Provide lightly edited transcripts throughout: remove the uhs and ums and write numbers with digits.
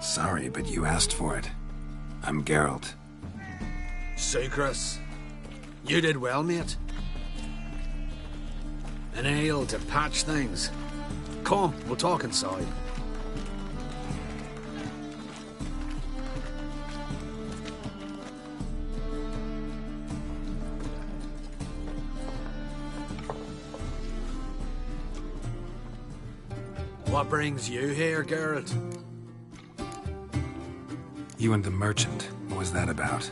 Sorry, but you asked for it. I'm Geralt. Sucrus, you did well, mate. An ale to patch things. Come, we'll talk inside. What brings you here, Geralt? You and the merchant. What was that about?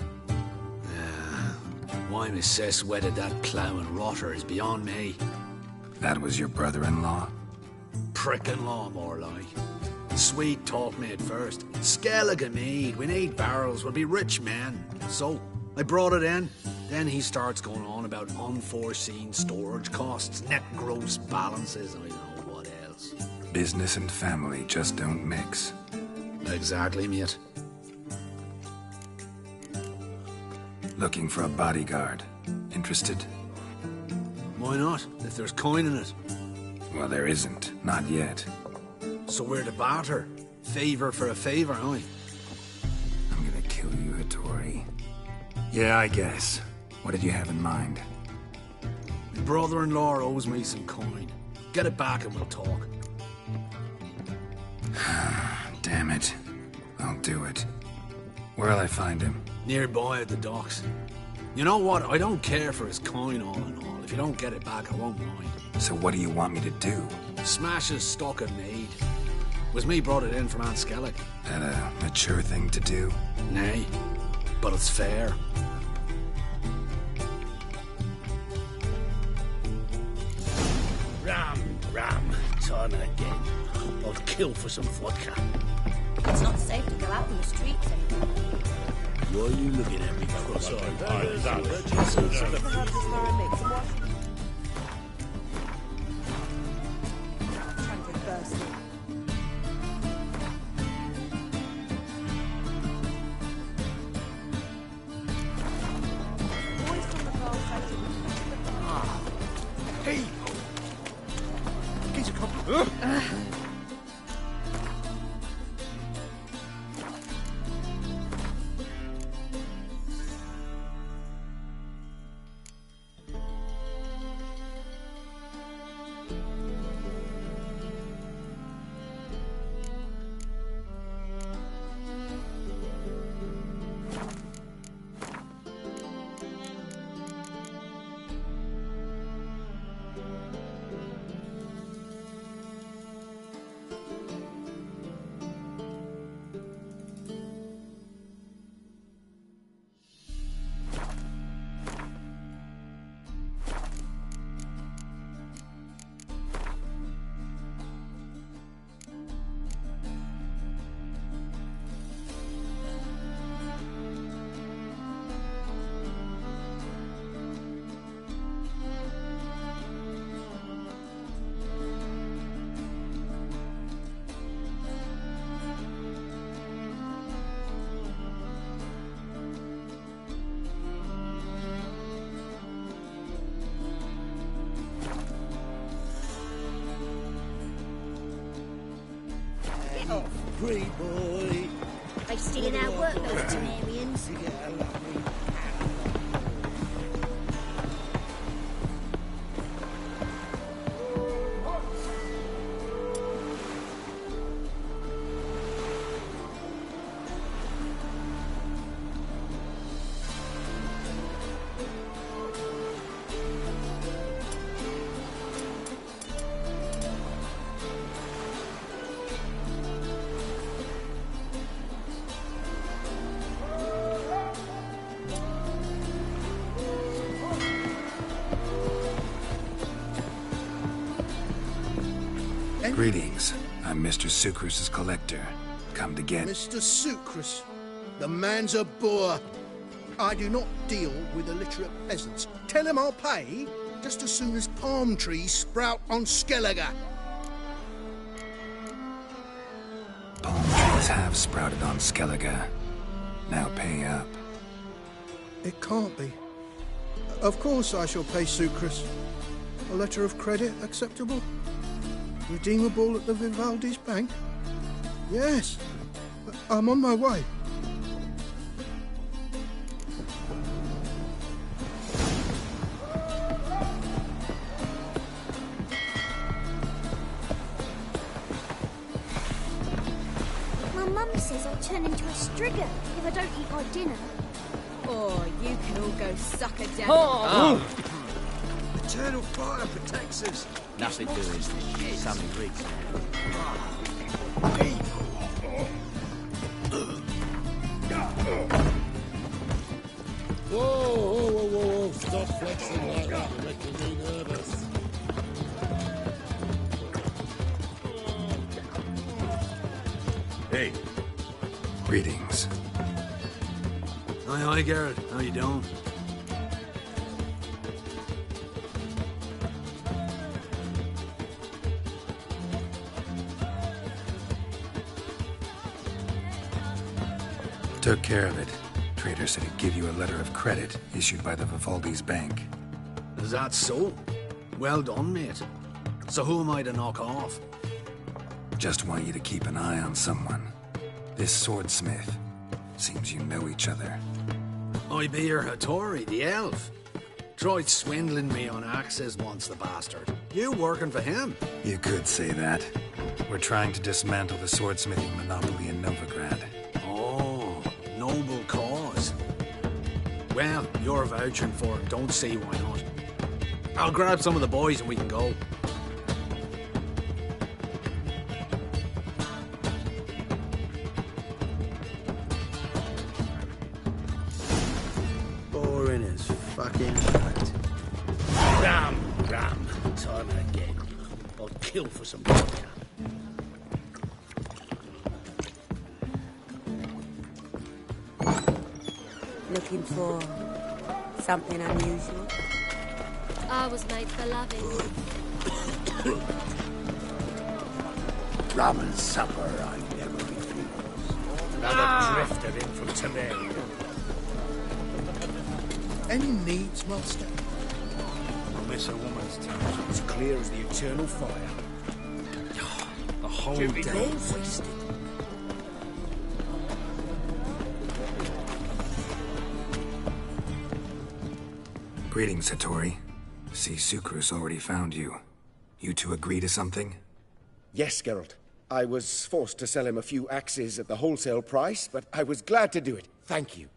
Why Miss Sis wedded that plough and rotter is beyond me. That was your brother-in-law? Prick-in-law, more like. Sweet talk me at first. Skellige mead, we need barrels, we'll be rich men. So, I brought it in. Then he starts going on about unforeseen storage costs, net gross balances, and I don't know what else. Business and family just don't mix. Exactly, mate. Looking for a bodyguard. Interested? Why not, if there's coin in it? Well, there isn't. Not yet. So we're to barter. Favor for a favor, aye? I'm gonna kill you, Hattori. Yeah, I guess. What did you have in mind? My brother-in-law owes me some coin. Get it back and we'll talk. Damn it. I'll do it. Where'll I find him? Nearby at the docks. You know what? I don't care for his coin all in all. If you don't get it back, I won't mind. So what do you want me to do? Smash his stock of mead. Was me brought it in from Aunt Skellig. That a mature thing to do? Nay, but it's fair. Ram, time and again. I'd kill for some vodka. It's not safe to go out in the streets anymore. Why are you looking at me cross-eyed? Hey! Get a copy. Free boy. They stealing our work, those Temerians. Greetings. I'm Mr. Sucrus' collector. Come to get... Mr. Sucrus, the man's a boor. I do not deal with illiterate peasants. Tell him I'll pay just as soon as palm trees sprout on Skellige. Palm trees have sprouted on Skellige. Now pay up. It can't be. Of course I shall pay Sucrus. A letter of credit acceptable? Redeemable at the Vivaldi's bank? Yes. I'm on my way. My mum says I'll turn into a strigger if I don't eat my dinner. Oh, you can all go suck a devil. Oh. Eternal fire protects us. Nothing doing. Something reeks. Whoa. Stop flexing like that. You're making me nervous. Hey. Greetings. Hi, Garrett. How you doing? Took care of it. Trader said he'd give you a letter of credit issued by the Vivaldi's bank. Is that so? Well done, mate. So who am I to knock off? Just want you to keep an eye on someone. This swordsmith. Seems you know each other. I be your Hattori, the elf. Tried swindling me on axes once, the bastard. You working for him? You could say that. We're trying to dismantle the swordsmithing monopoly in Novigrad. Oh, noble cause. Well, you're vouching for it. Don't see why not. I'll grab some of the boys and we can go. Boring as fucking shite. Ram. Time and again. I'd kill for some vodka. Looking for something unusual? I was made for loving. Rum and supper I never refuse. Another drifter in from Temeria. Any needs, Master? I'll miss a woman's touch. As clear as the eternal fire. The whole day wasted. Greetings, Hattori. See, Sucrus already found you. You two agree to something? Yes, Geralt. I was forced to sell him a few axes at the wholesale price, but I was glad to do it. Thank you.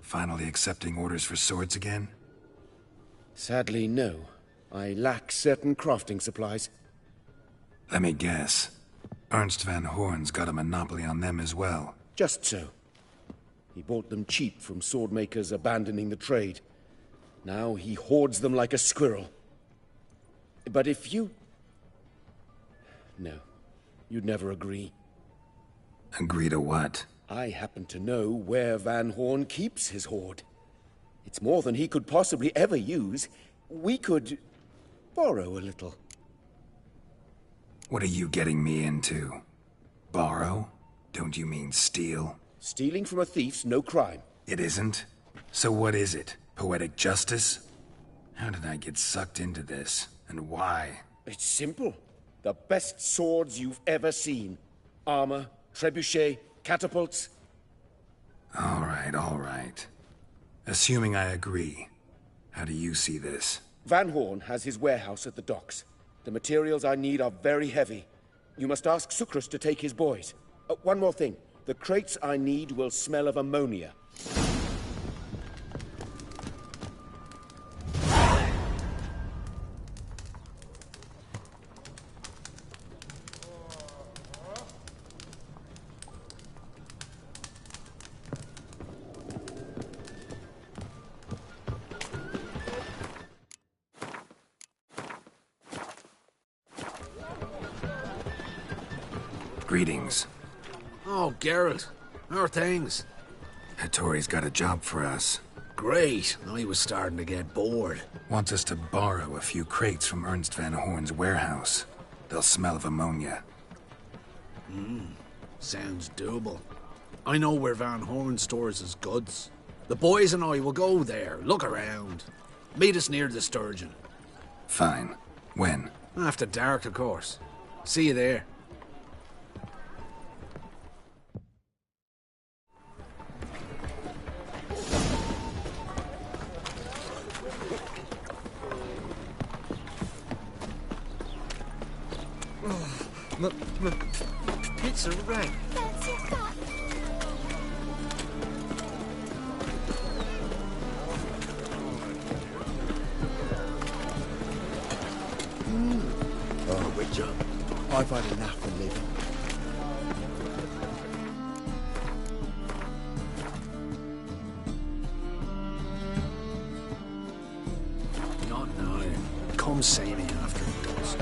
Finally accepting orders for swords again? Sadly, no. I lack certain crafting supplies. Let me guess. Ernst van Horn's got a monopoly on them as well. Just so. He bought them cheap from swordmakers abandoning the trade. Now he hoards them like a squirrel. But if you... No. You'd never agree. Agree to what? I happen to know where Van Horn keeps his hoard. It's more than he could possibly ever use. We could... borrow a little. What are you getting me into? Borrow? Don't you mean steal? Stealing from a thief's no crime. It isn't? So what is it? Poetic justice? How did I get sucked into this? And why? It's simple. The best swords you've ever seen. Armor, trebuchet, catapults. All right. Assuming I agree, how do you see this? Van Horn has his warehouse at the docks. The materials I need are very heavy. You must ask Sucrus to take his boys. One more thing. The crates I need will smell of ammonia. Greetings. Oh, Geralt. How are things? Hattori's got a job for us. Great. I was starting to get bored. Wants us to borrow a few crates from Ernst van Horn's warehouse. They'll smell of ammonia. Sounds doable. I know where Van Horn stores his goods. The boys and I will go there, look around. Meet us near the Sturgeon. Fine. When? After dark, of course. See you there. Pizza rang. That's your cat. Oh, Witcher, I've had enough of living. Not now. Come see me after it does.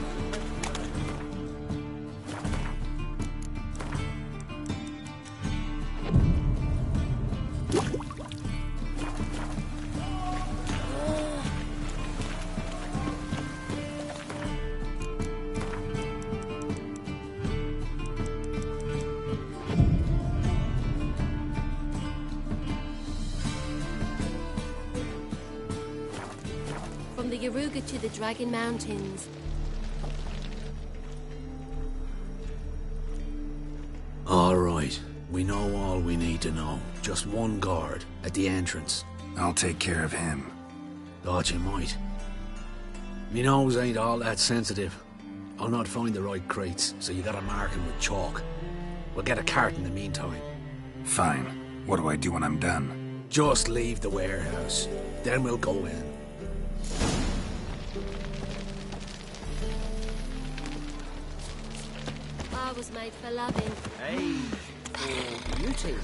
From the Yaruga to the Dragon Mountains. All right. We know all we need to know. Just one guard at the entrance. I'll take care of him. Thought you might. Me nose ain't all that sensitive. I'll not find the right crates, so you gotta mark 'em with chalk. We'll get a cart in the meantime. Fine. What do I do when I'm done? Just leave the warehouse. Then we'll go in. I was made for loving. Hey, for beauty.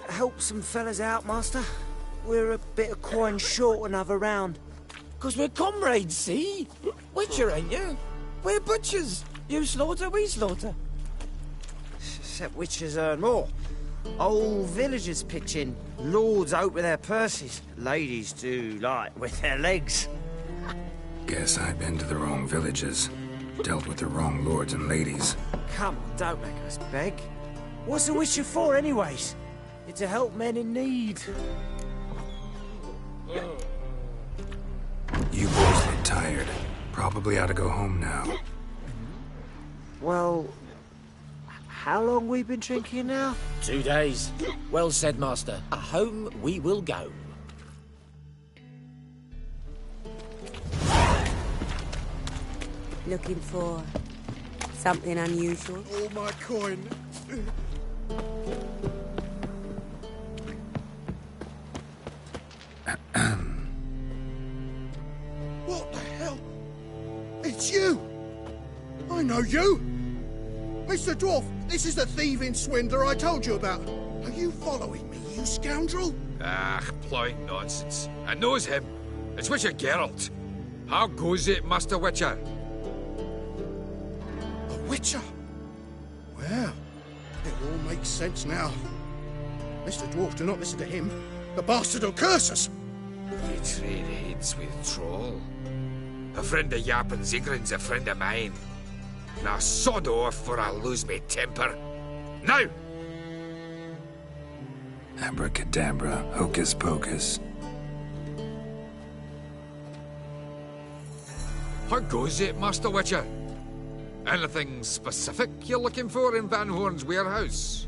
Help some fellas out, Master. We're a bit of coin short another round. 'Cause we're comrades, see? Witcher, ain't you? We're butchers. You slaughter, we slaughter. Except witches earn more. Old villagers pitch in. Lords out with their purses. Ladies do like with their legs. Guess I've been to the wrong villages. Dealt with the wrong lords and ladies. Come on, don't make us beg. What's a witcher for, anyways? It's to help men in need. You boys look tired. Probably ought to go home now. Well, how long we been drinking now? 2 days. Well said, Master. Home we will go. Looking for something unusual? All my coin. What the hell? It's you! I know you! Mr. Dwarf, this is the thieving swindler I told you about. Are you following me, you scoundrel? Ah, plowing nonsense. I knows him. It's Witcher Geralt. How goes it, Master Witcher? A witcher? Well, it all makes sense now. Mr. Dwarf, do not listen to him. The bastard will curse us. You trade heads with Troll. A friend of Yappin Zigrin's a friend of mine. Now sod off or I'll lose my temper. Now! Abracadabra, hocus pocus. How goes it, Master Witcher? Anything specific you're looking for in Van Horn's warehouse?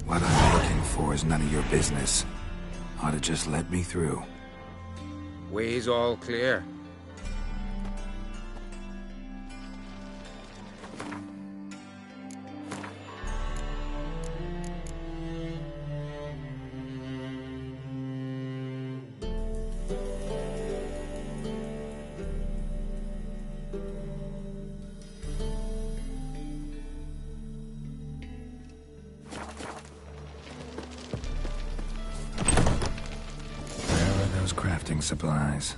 What I'm looking for is none of your business. Ought to just let me through. Way's all clear. Crafting supplies.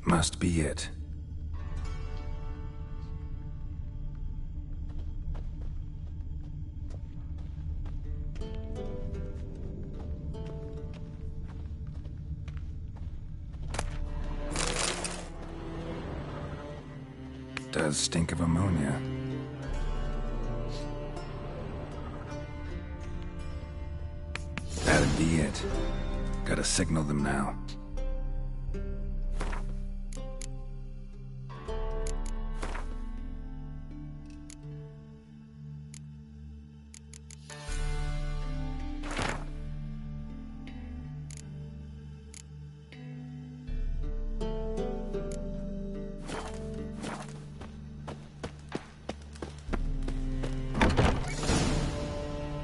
Must be it. does stink of ammonia. That'd be it. Gotta signal them now.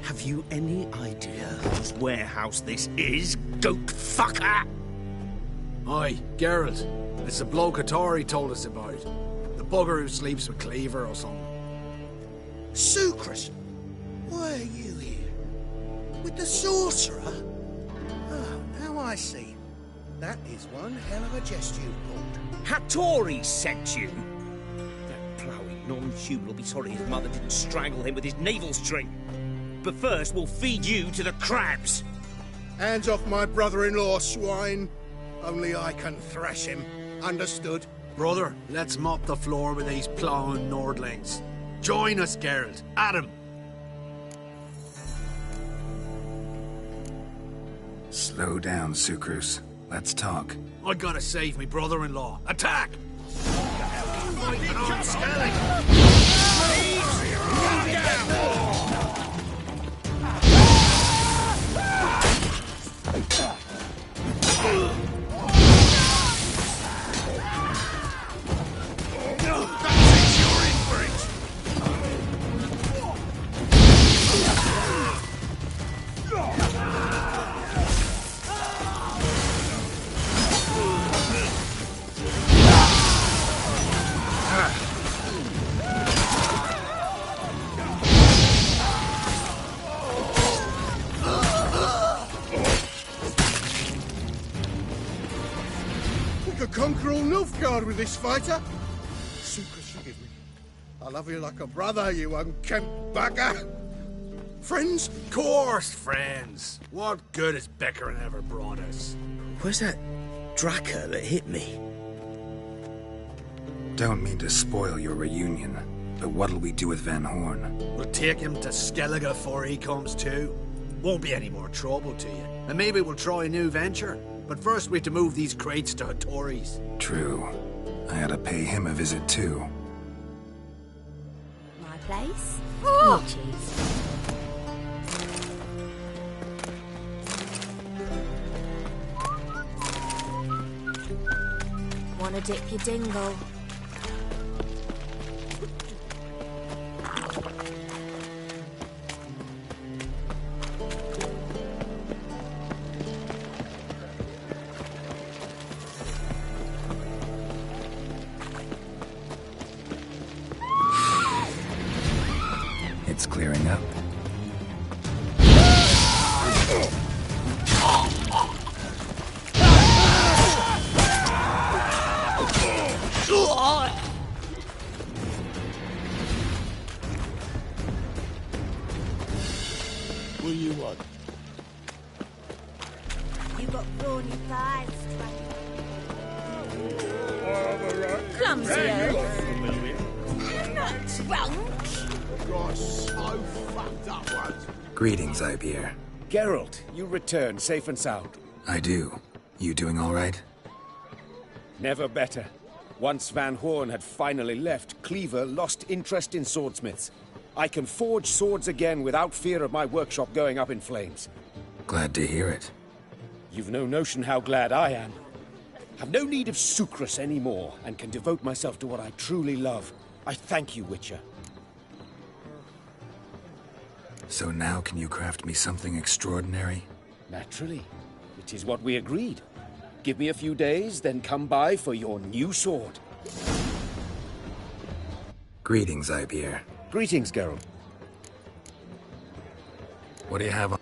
Have you any idea whose warehouse this is, goat fucker? Aye, Geralt. It's the bloke Hattori told us about. The bugger who sleeps with Cleaver or something. Sucrus, why are you here? With the sorcerer? Oh, now I see. That is one hell of a jest you pulled. Hattori sent you? That ploughing non-human will be sorry his mother didn't strangle him with his navel string. But first, we'll feed you to the crabs. Hands off my brother-in-law, swine. Only I can thrash him. Understood? Brother, let's mop the floor with these ploughing Nordlings. Join us, Geralt. Adam. Slow down, Sucrus. Let's talk. I gotta save me brother-in-law. Attack! Conquer all Nilfgaard with this fighter. Sucrus, forgive me. I love you like a brother, you unkempt bugger. Friends? Course, friends. What good has Beckerin ever brought us? Where's that Draka that hit me? Don't mean to spoil your reunion, but what'll we do with Van Horn? We'll take him to Skellige before he comes too. Won't be any more trouble to you. And maybe we'll try a new venture. But first we have to move these crates to Hattori's. True. I ought to pay him a visit too. My place? Oh! Cheese. Wanna dip your dingle? It's clearing up. What do you want? You got brawny thighs, Clumsy elf. You're not drunk. You're so fucked up, once. Greetings, Ibeer. Geralt, you return safe and sound. I do. You doing all right? Never better. Once Van Horn had finally left, Cleaver lost interest in swordsmiths. I can forge swords again without fear of my workshop going up in flames. Glad to hear it. You've no notion how glad I am. Have no need of Sucrus anymore, and can devote myself to what I truly love. I thank you, Witcher. So now can you craft me something extraordinary? Naturally. It is what we agreed. Give me a few days, then come by for your new sword. Greetings, Ibeer. Greetings, Geralt. What do you have on?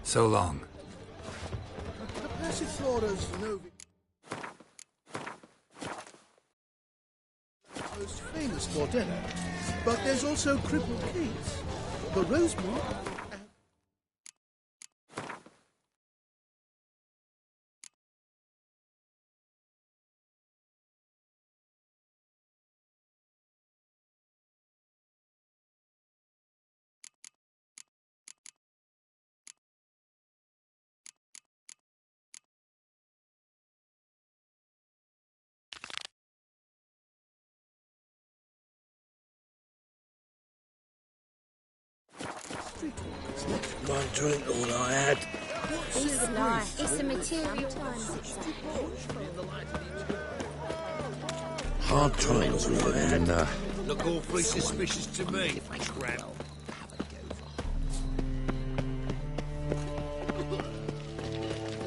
So long. The Passiflora's Novi. Most famous for dinner, but there's also Cripple Keats, the Rosemont. One drink, all I had. It's nice. It's a material times. Hard times we live in. Look awfully suspicious to me, Grab.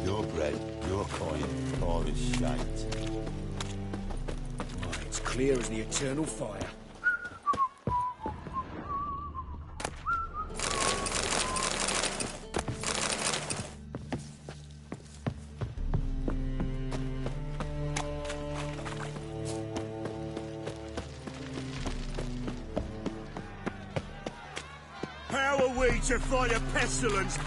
Your bread, your coin, all is shite. It's clear as the eternal fire. How are we to fight a pestilence?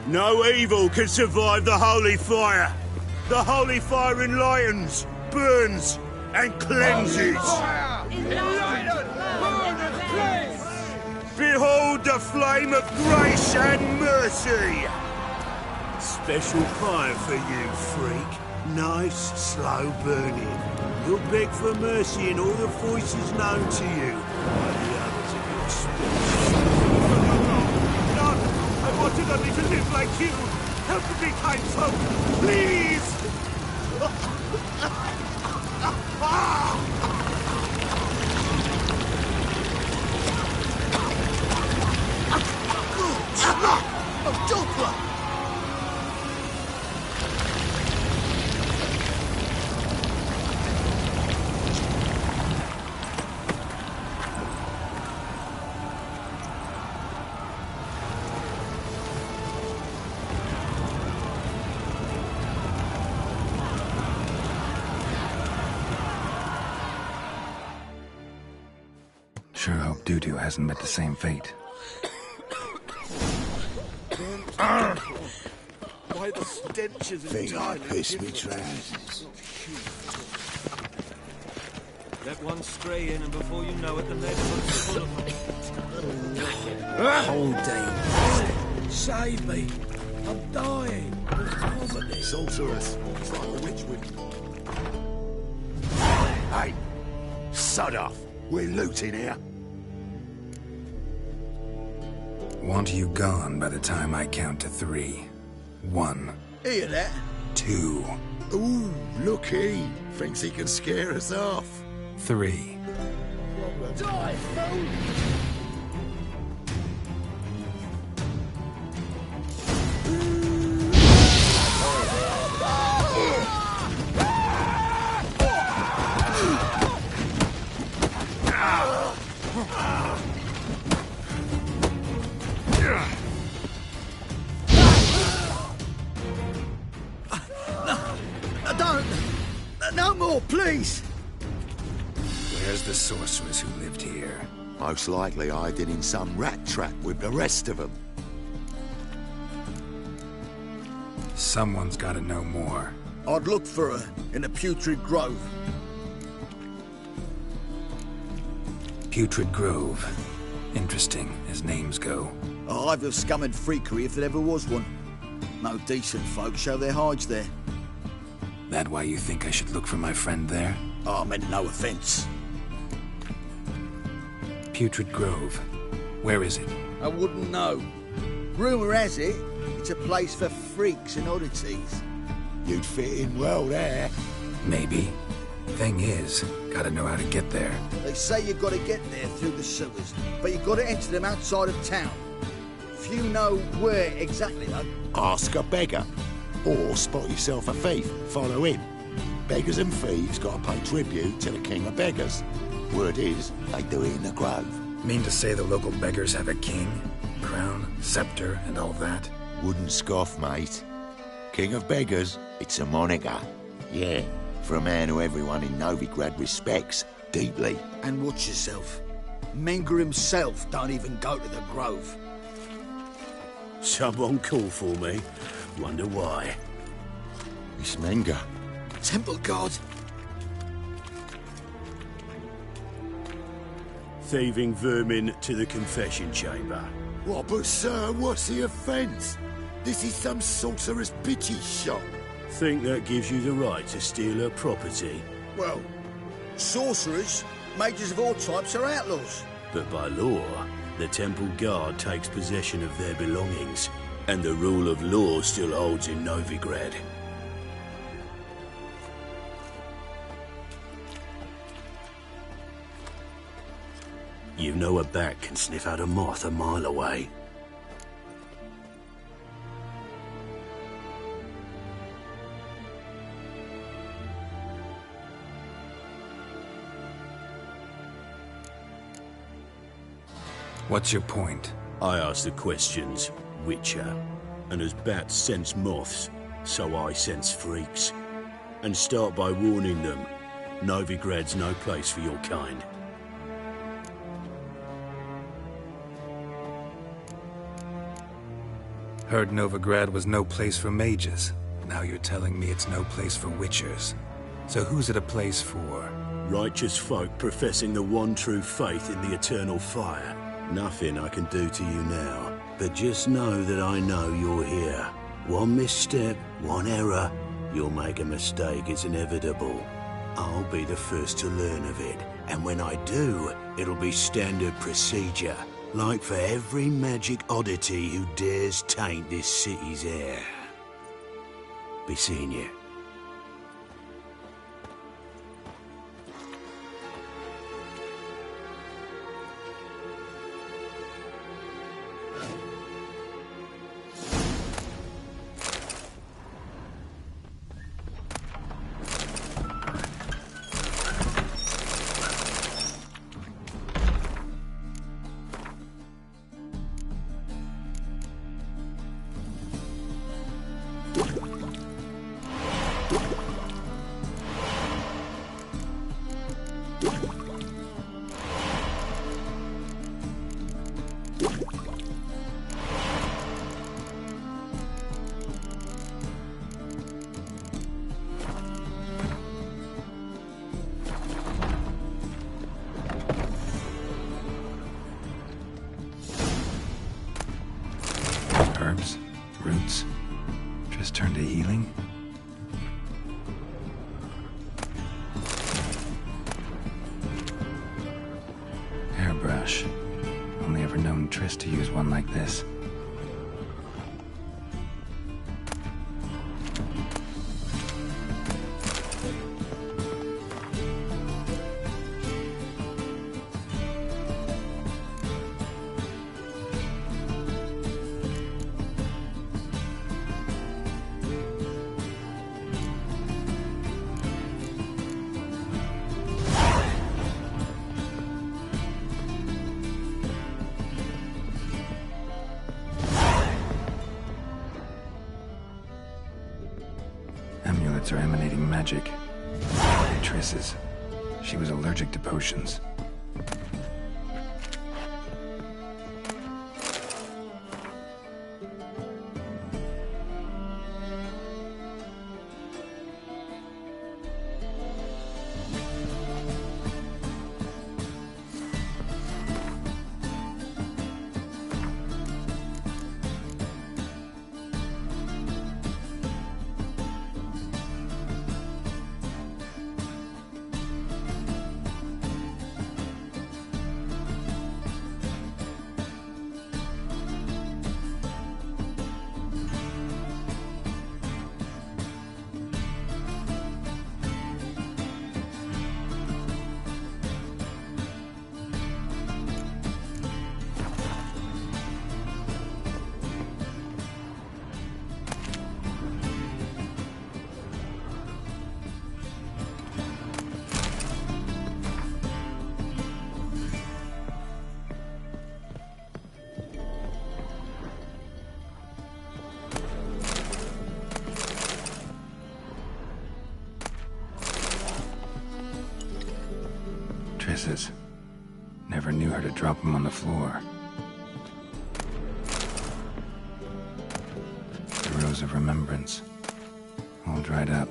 No evil can survive the holy fire. The holy fire enlightens, burns, and cleanses. Behold the flame of grace and mercy. Special fire for you, freak. Nice, slow burning. You'll beg for mercy in all the voices known to you by the others of your species. No, I wanted only to live like you. Help me, kind folk, please! Oh, Joker! Sure hope Dudu hasn't met the same fate. Why the stench is Think I pissed me trousers. Let one stray in, and before you know it, the lead is full of Hold day. Save me. I'm dying. Sorceress. It's like a witch whip. Hey, sod off. We're looting here. Want you gone by the time I count to 3. 1. Hear that? 2. Ooh, look he. Thinks he can scare us off. 3. Die, fool! No more, please! Where's the sorceress who lived here? Most likely hiding in some rat trap with the rest of them. Someone's gotta know more. I'd look for her in the Putrid Grove. Putrid Grove. Interesting, as names go. A hive of scum and freakery if there ever was one. No decent folk show their hides there. That why you think I should look for my friend there? Oh, I meant no offence. Putrid Grove. Where is it? I wouldn't know. Rumour has it, it's a place for freaks and oddities. You'd fit in well there. Maybe. Thing is, gotta know how to get there. They say you've got to get there through the sewers, but you've got to enter them outside of town. Few know where exactly, though. Ask a beggar. Or spot yourself a thief, follow him. Beggars and thieves gotta pay tribute to the king of beggars. Word is, they do it in the grove. Mean to say the local beggars have a king, crown, scepter, and all that? Wouldn't scoff, mate. King of beggars, it's a moniker. Yeah, for a man who everyone in Novigrad respects deeply. And watch yourself. Menger himself don't even go to the grove. Someone call for me. Wonder why. It's Menger. Temple guard. Thieving vermin to the confession chamber. What, but sir, what's the offence? This is some sorcerer's bitchy shop. Think that gives you the right to steal her property? Well, sorcerers, mages of all types are outlaws. But by law, the temple guard takes possession of their belongings, and the rule of law still holds in Novigrad. You know a bat can sniff out a moth a mile away. What's your point? I ask the questions, Witcher. And as bats sense moths, so I sense freaks. And start by warning them, Novigrad's no place for your kind. Heard Novigrad was no place for mages. Now you're telling me it's no place for witchers. So who's it a place for? Righteous folk professing the one true faith in the eternal fire. Nothing I can do to you now, but just know that I know you're here. One misstep, one error, you'll make a mistake, it's inevitable. I'll be the first to learn of it, and when I do, it'll be standard procedure. Like for every magic oddity who dares taint this city's air. Be seeing you. Herbs, roots, just turn to healing? Hairbrush. Only ever known Triss to use one like this. Amulets are emanating magic. Triss's. She was allergic to potions. Kisses. Never knew her to drop them on the floor. The rose of remembrance. All dried up.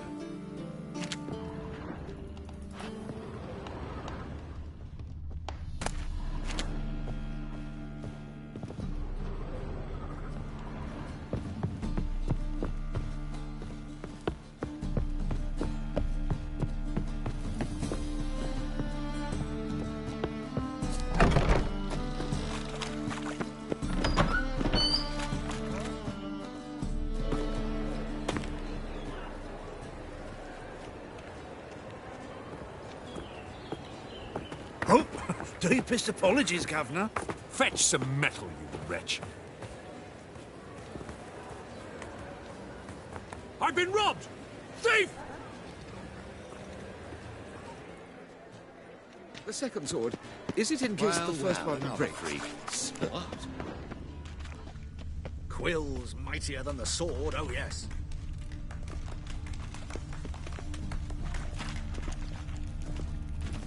Oh, deepest apologies, Governor. Fetch some metal, you wretch. I've been robbed! Thief! The second sword, is it in case the first one would break? What? Quill's mightier than the sword, oh yes.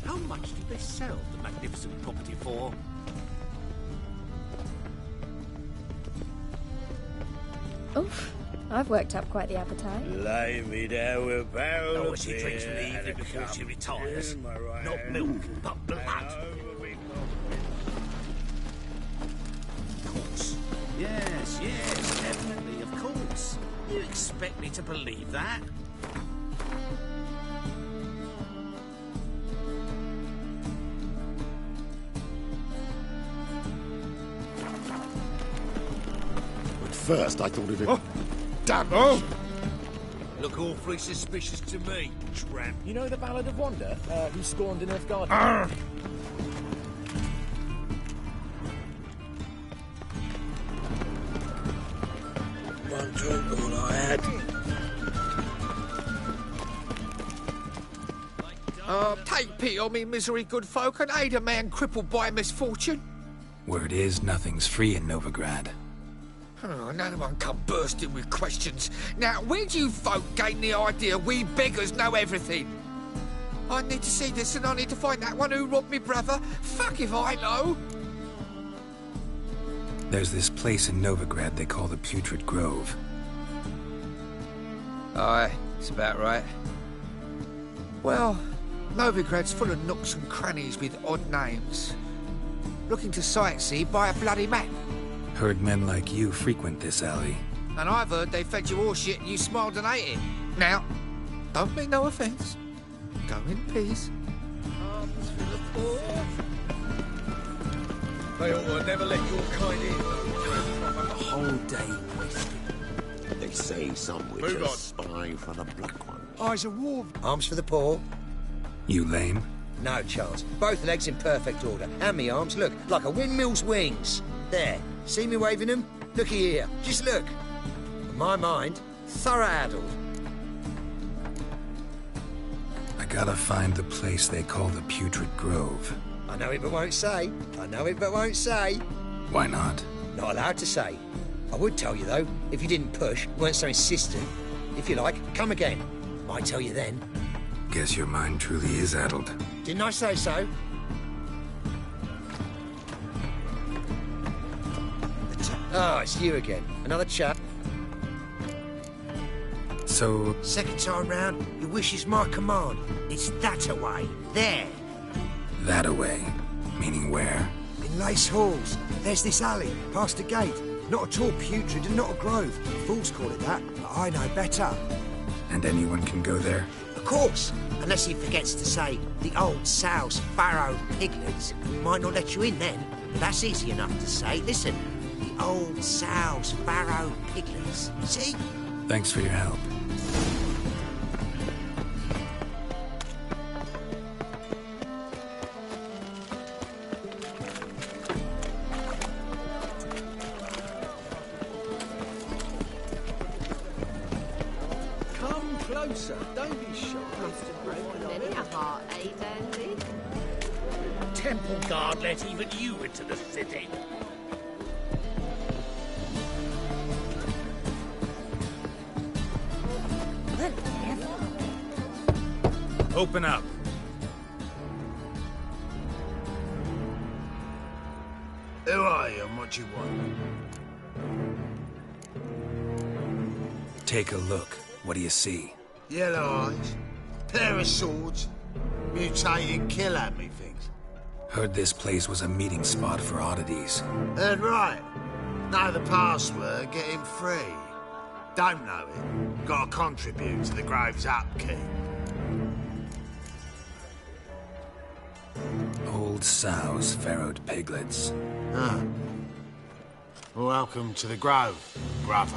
How much did they sell the magnificent property for? Oof, I've worked up quite the appetite. Lay me down with a barrel Oh, of she drinks in the beer evening and before a she cup. retires. In my right Not hand. milk, but blood. Of course. Yes, yes, definitely, of course. You expect me to believe that? At first, I thought of it. Oh. Damn! Oh! Look awfully suspicious to me, tramp. You know the Ballad of Wanda, who scorned in Earth Garden? Arr! One drink, all I had. Take pity on me, misery, good folk, and aid a man crippled by misfortune. Word is, nothing's free in Novigrad. Oh, no one come bursting with questions. Now, where do you folk gain the idea we beggars know everything? I need to see this and I need to find that one who robbed me brother. Fuck if I know. There's this place in Novigrad they call the Putrid Grove. Aye, it's about right. Well, Novigrad's full of nooks and crannies with odd names. Looking to sightsee, buy a bloody map. Heard men like you frequent this alley. And I've heard they fed you all shit and you smiled and ate it. Now, don't mean no offence. Go in peace. Arms for the poor. They ought to never let your kind in. A whole day wasted. They say some witches on. spy for the Black One. Eyes of war. Arms for the poor. You lame? No chance. Both legs in perfect order. And me arms, look, like a windmill's wings. There. See me waving them? Looky here. Just look. In my mind, thorough addled. I gotta find the place they call the Putrid Grove. I know it but won't say. I know it but won't say. Why not? Not allowed to say. I would tell you, though, if you didn't push, weren't so insistent. If you like, come again. Might tell you then. Guess your mind truly is addled. Didn't I say so? Oh, it's you again. Another chap. So... Second time round, your wish is my command. It's that away. There. That away? Meaning where? In Lace Halls. There's this alley, past the gate. Not at all putrid and not a grove. Fools call it that, but I know better. And anyone can go there? Of course, unless he forgets to say the old souse farrowed piglets. Might not let you in then, but that's easy enough to say. Listen, the old souse farrowed piglets. See? Thanks for your help. Come closer, don't be shy. Many a heart, eh, Dandy? Temple Guard let even you into the city. Open up. Who are you and what you want? Take a look. What do you see? Yellow eyes, pair of swords, mutated killer, methinks. Heard this place was a meeting spot for oddities. Heard right. Know the password, get him free. Don't know it, gotta contribute to the Grove's upkeep. Old sows, farrowed piglets. Ah. Welcome to the Grove, brother.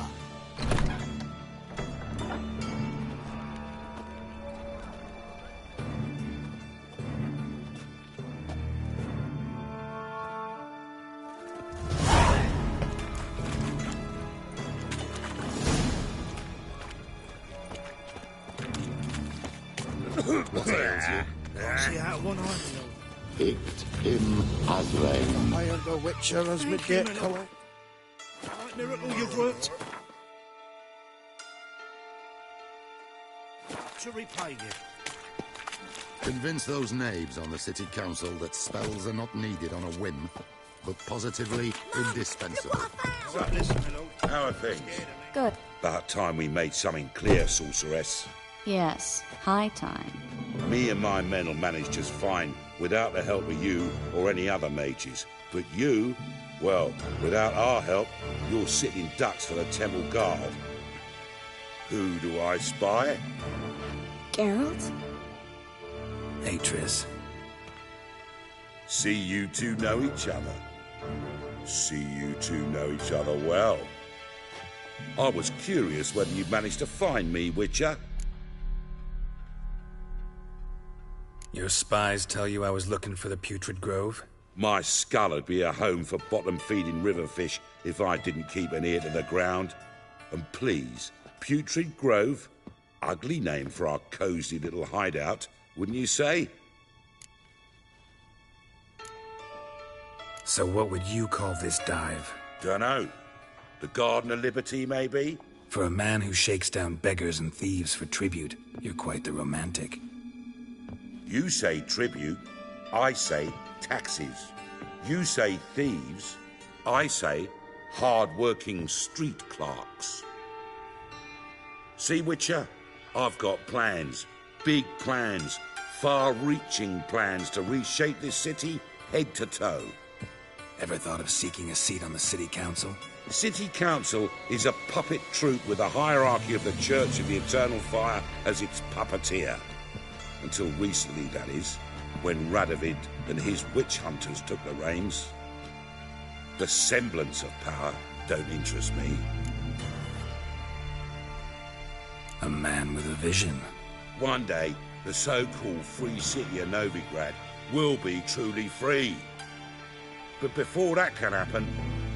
What ails you? See out one eye, Picked him as rain. I am the Witcher as me get color. Right, miracle you've worked. To repay you. Convince those knaves on the city council that spells are not needed on a whim, but positively indispensable. Right, listen, my lord. How are things? Good. About time we made something clear, sorceress. Yes, high time. Me and my men will manage just fine without the help of you or any other mages. But you, well, without our help, you're sitting ducks for the Temple Guard. Who do I spy? Geralt? Atris. See you two know each other. See you two know each other well. I was curious whether you'd managed to find me, Witcher. Your spies tell you I was looking for the Putrid Grove? My skull'd be a home for bottom-feeding river fish if I didn't keep an ear to the ground. And please, Putrid Grove? Ugly name for our cosy little hideout, wouldn't you say? So what would you call this dive? Dunno. The Garden of Liberty, maybe? For a man who shakes down beggars and thieves for tribute, you're quite the romantic. You say tribute, I say taxes. You say thieves, I say hard-working street clerks. See, Witcher, I've got plans, big plans, far-reaching plans to reshape this city head to toe. Ever thought of seeking a seat on the city council? City council is a puppet troupe with a hierarchy of the Church of the Eternal Fire as its puppeteer. Until recently, that is, when Radovid and his witch hunters took the reins. The semblance of power don't interest me. A man with a vision. One day, the so-called free city of Novigrad will be truly free. But before that can happen,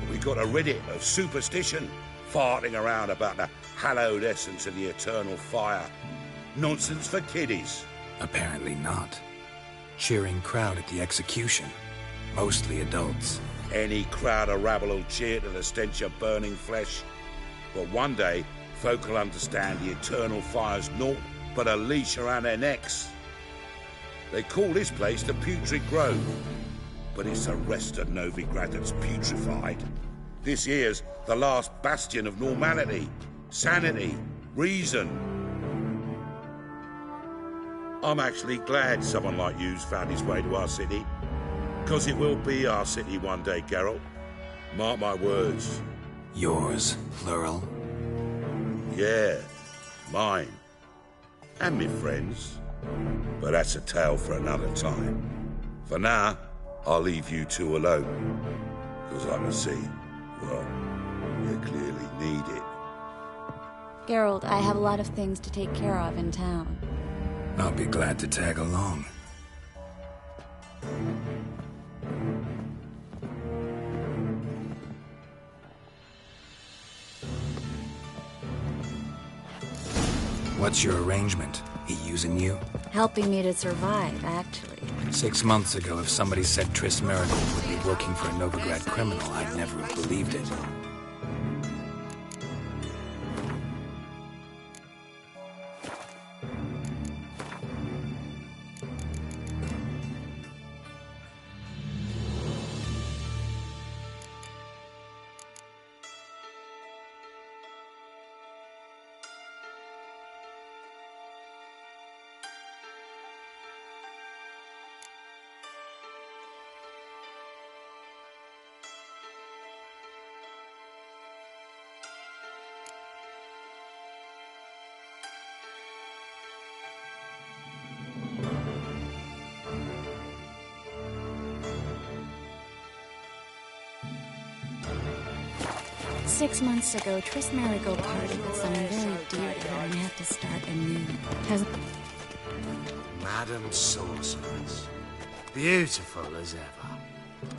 we've got to rid it of superstition, farting around about the hallowed essence of the eternal fire. Nonsense for kiddies. Apparently not. Cheering crowd at the execution. Mostly adults. Any crowd of rabble will cheer to the stench of burning flesh. But one day, folk will understand the eternal fire's naught but a leash around their necks. They call this place the Putrid Grove, but it's the rest of Novigrad that's putrefied. This here's the last bastion of normality, sanity, reason. I'm actually glad someone like you's found his way to our city, because it will be our city one day, Geralt. Mark my words. Yours, plural. Yeah, mine. And me friends. But that's a tale for another time. For now, I'll leave you two alone. Because I can see, well, you clearly need it. Geralt, I have a lot of things to take care of in town. I'll be glad to tag along. What's your arrangement? He using you? Helping me to survive, actually. 6 months ago, if somebody said Triss Merigold would be working for a Novigrad criminal, I'd never have believed it. 6 months ago, Triss Marigold parted with someone very dear to her and had to start anew. Madam Sorceress. Beautiful as ever.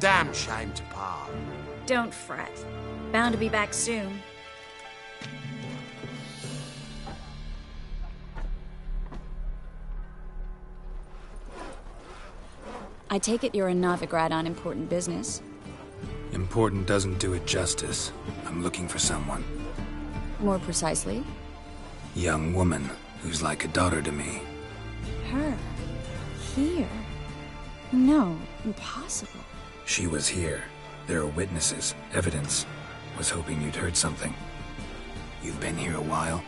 Damn shame to part. Don't fret. Bound to be back soon. I take it you're in Novigrad on important business. Important doesn't do it justice. I'm looking for someone. More precisely? Young woman who's like a daughter to me. Her? Here? No, impossible. She was here. There are witnesses, evidence. Was hoping you'd heard something. You've been here a while.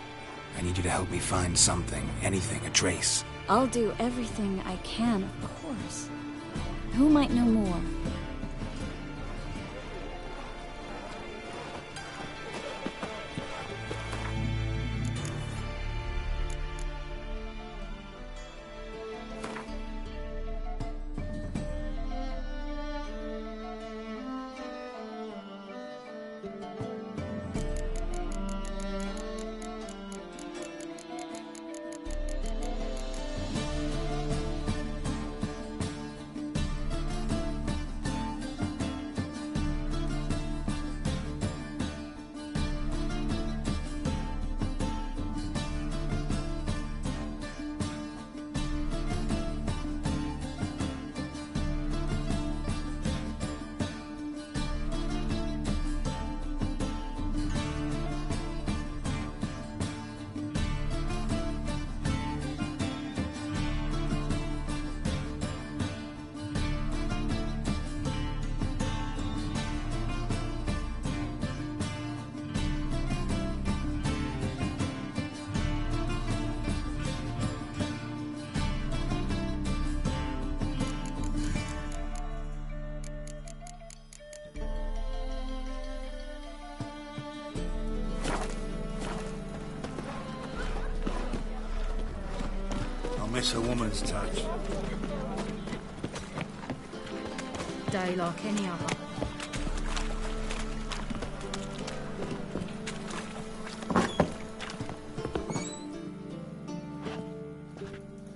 I need you to help me find something, anything, a trace. I'll do everything I can, of course. Who might know more? Miss a woman's touch. Day like any other.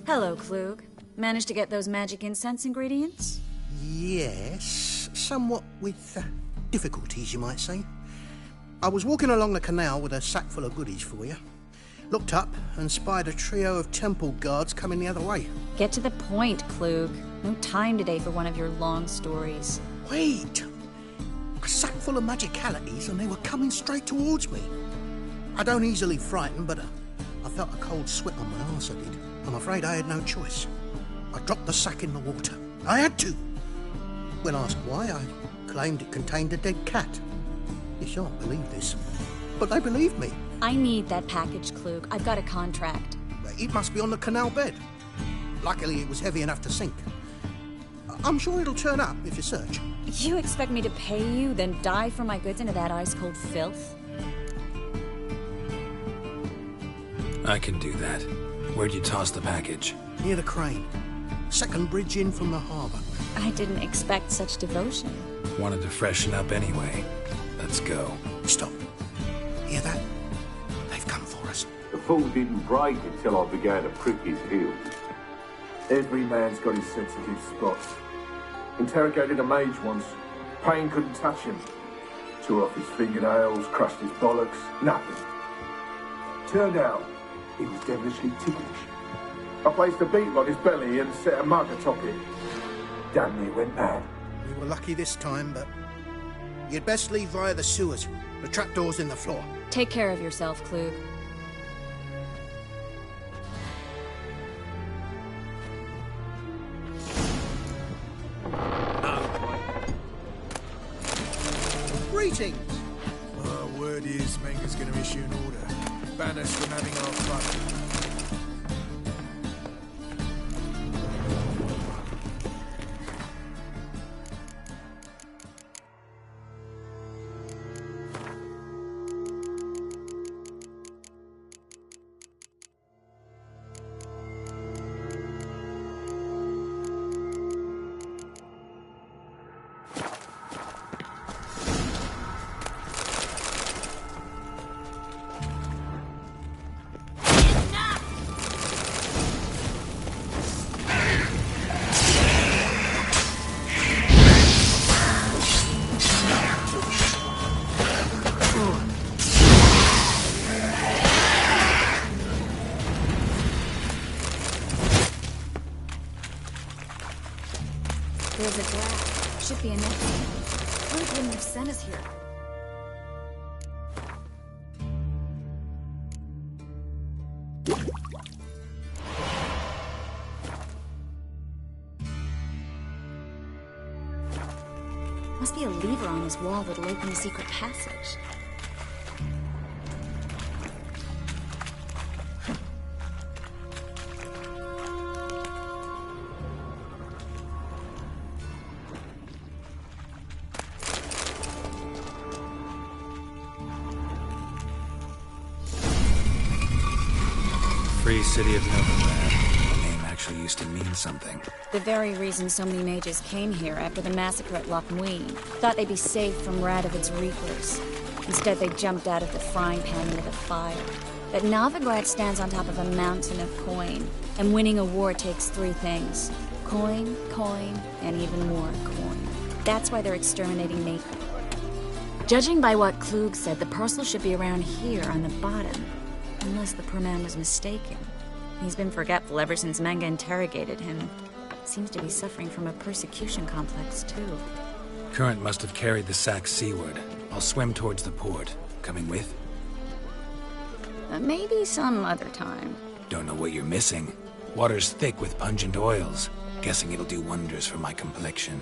Hello, Klug. Managed to get those magic incense ingredients? Yes, somewhat with difficulties, you might say. I was walking along the canal with a sack full of goodies for you. Looked up and spied a trio of temple guards coming the other way. Get to the point, Klug. No time today for one of your long stories. Wait! A sack full of magicalities and they were coming straight towards me. I don't easily frighten, but I felt a cold sweat on my arse, I did. I'm afraid I had no choice. I dropped the sack in the water. I had to. When asked why, I claimed it contained a dead cat. You shan't believe this, but they believed me. I need that package, Klug. I've got a contract. It must be on the canal bed. Luckily, it was heavy enough to sink. I'm sure it'll turn up if you search. You expect me to pay you, then dive for my goods into that ice-cold filth? I can do that. Where'd you toss the package? Near the crane. Second bridge in from the harbour. I didn't expect such devotion. Wanted to freshen up anyway. Let's go. Stop. Hear that? They've come for us. The fool didn't break until I began to prick his heels. Every man's got his sensitive spots. Interrogated a mage once. Pain couldn't touch him. Tore off his fingernails, crushed his bollocks, nothing. Turned out, he was devilishly ticklish. I placed a beetle on his belly and set a mug atop it. Damn near went mad. We were lucky this time, but you'd best leave via the sewers. The trapdoor's in the floor. Take care of yourself, Klug. Greetings! Word is Menger's going to issue an order. Ban us from having our fun. There's a draft. Should be enough. Flint wouldn't have sent us here. Must be a lever on his wall that'll open the secret passage. Free City of Novigrad. The name actually used to mean something. The very reason so many mages came here after the massacre at Loch Muin. Thought they'd be safe from Radovid's reapers. Instead, they jumped out of the frying pan into the fire. But Novigrad stands on top of a mountain of coin, and winning a war takes 3 things. Coin, coin, and even more coin. That's why they're exterminating Maker. Judging by what Klug said, the parcel should be around here on the bottom. Unless the poor man was mistaken. He's been forgetful ever since Manga interrogated him. Seems to be suffering from a persecution complex, too. Current must have carried the sack seaward. I'll swim towards the port. Coming with? Maybe some other time. Don't know what you're missing. Water's thick with pungent oils. Guessing it'll do wonders for my complexion.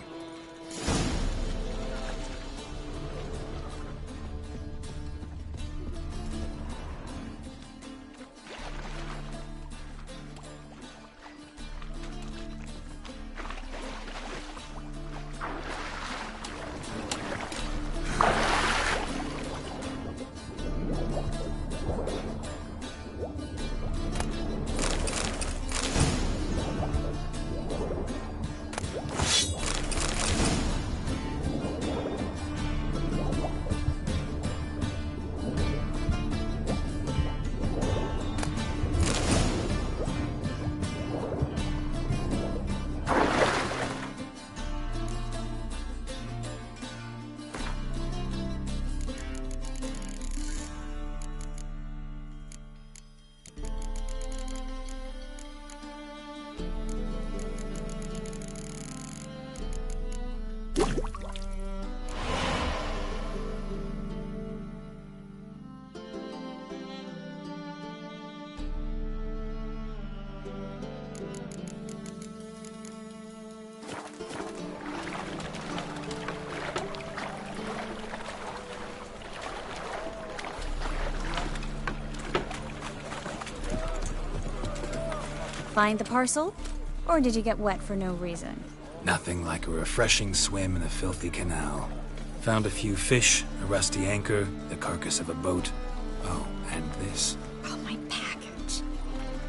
Find the parcel? Or did you get wet for no reason? Nothing like a refreshing swim in a filthy canal. Found a few fish, a rusty anchor, the carcass of a boat. Oh, and this. Oh, my package.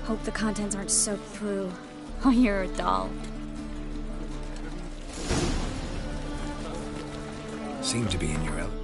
Hope the contents aren't soaked through. Oh, you're a doll. Seem to be in your element.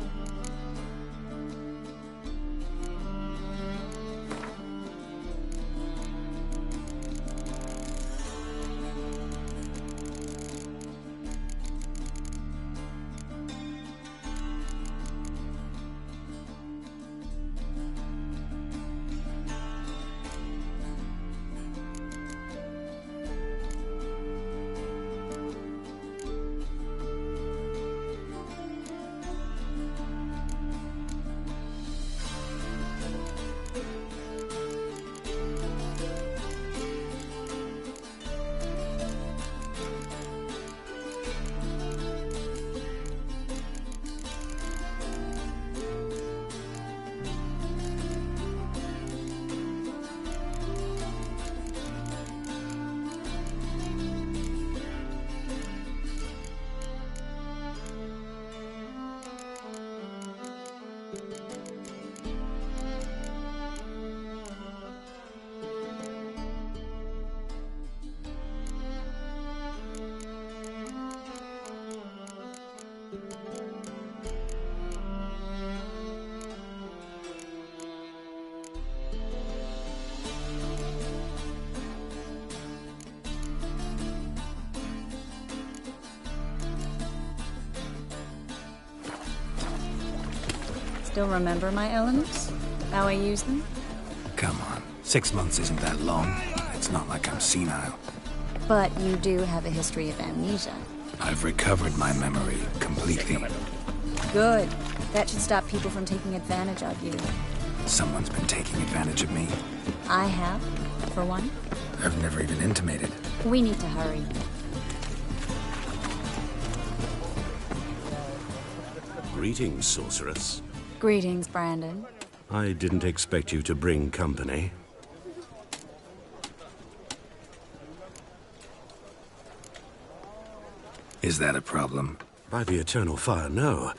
Still remember my elements? How I use them? Come on. 6 months isn't that long. It's not like I'm senile. But you do have a history of amnesia. I've recovered my memory completely. Good. That should stop people from taking advantage of you. Someone's been taking advantage of me. I have, for one. I've never even intimated. We need to hurry. Greetings, sorceress. Greetings, Brandon. I didn't expect you to bring company. Is that a problem? By the eternal fire, no.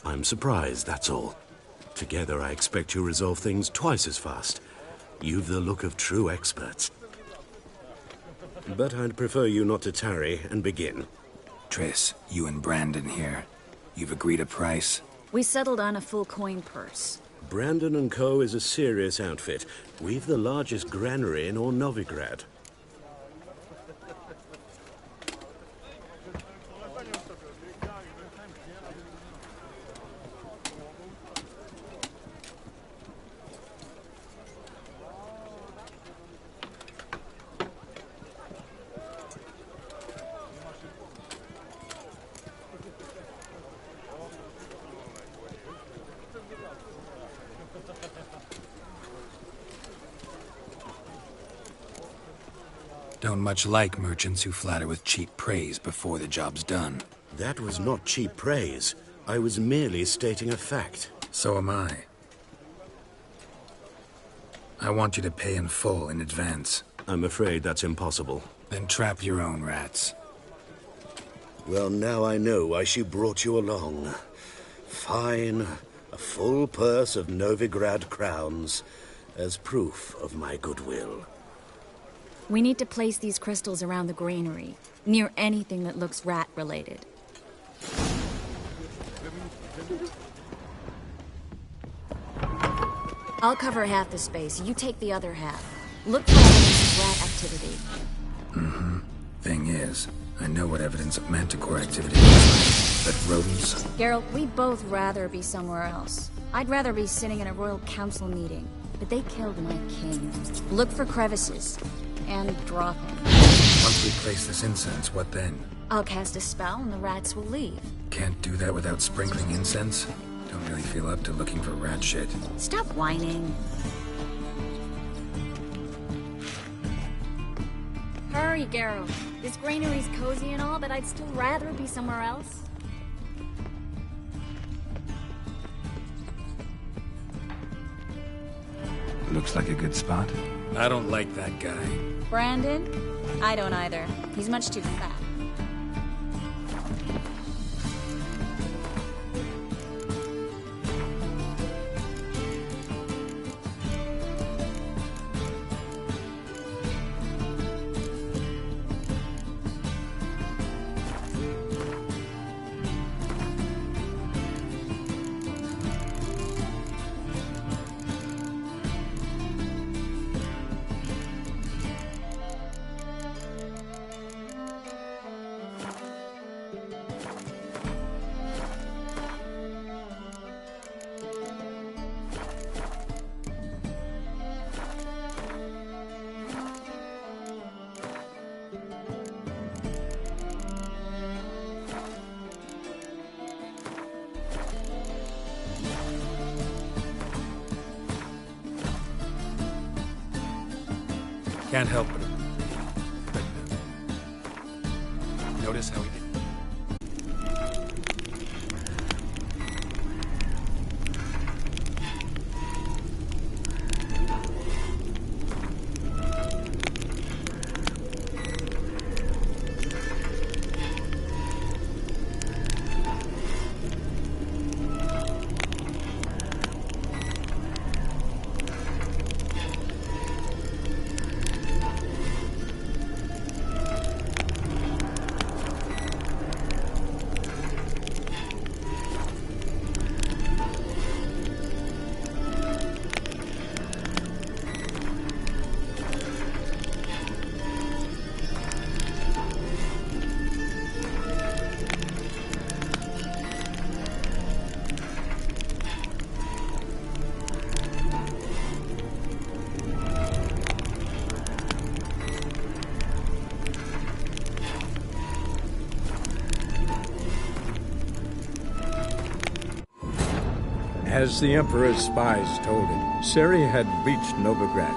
I'm surprised, that's all. Together, I expect you resolve things twice as fast. You've the look of true experts. But I'd prefer you not to tarry and begin. Triss, you and Brandon here. You've agreed a price? We settled on a full coin purse. Brandon & Co. is a serious outfit. We've the largest granary in all Novigrad. Don't much like merchants who flatter with cheap praise before the job's done. That was not cheap praise. I was merely stating a fact. So am I. I want you to pay in full in advance. I'm afraid that's impossible. Then trap your own rats. Well, now I know why she brought you along. Fine. A full purse of Novigrad crowns as proof of my goodwill. We need to place these crystals around the granary, near anything that looks rat-related. I'll cover half the space. You take the other half. Look for evidence of rat activity. Mm-hmm. Thing is, I know what evidence of manticore activity is like, but rodents... Geralt, we'd both rather be somewhere else. I'd rather be sitting in a royal council meeting, but they killed my king. Look for crevices. And drop him. Once we place this incense, what then? I'll cast a spell and the rats will leave. Can't do that without sprinkling incense? Don't really feel up to looking for rat shit. Stop whining. Hurry, Geralt. This granary's cozy and all, but I'd still rather be somewhere else. Looks like a good spot. I don't like that guy. Brandon? I don't either. He's much too fat. Can't help it. Notice how he did. As the Emperor's spies told him, Ciri had reached Novigrad.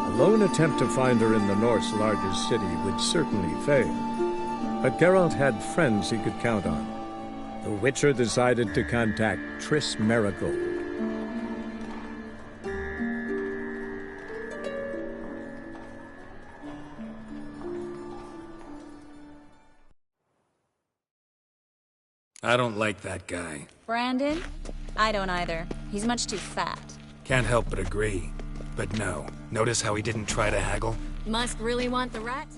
A lone attempt to find her in the North's largest city would certainly fail. But Geralt had friends he could count on. The Witcher decided to contact Triss Merigold. I don't like that guy. Brandon? I don't either. He's much too fat. Can't help but agree. But no. Notice how he didn't try to haggle? Must really want the rat?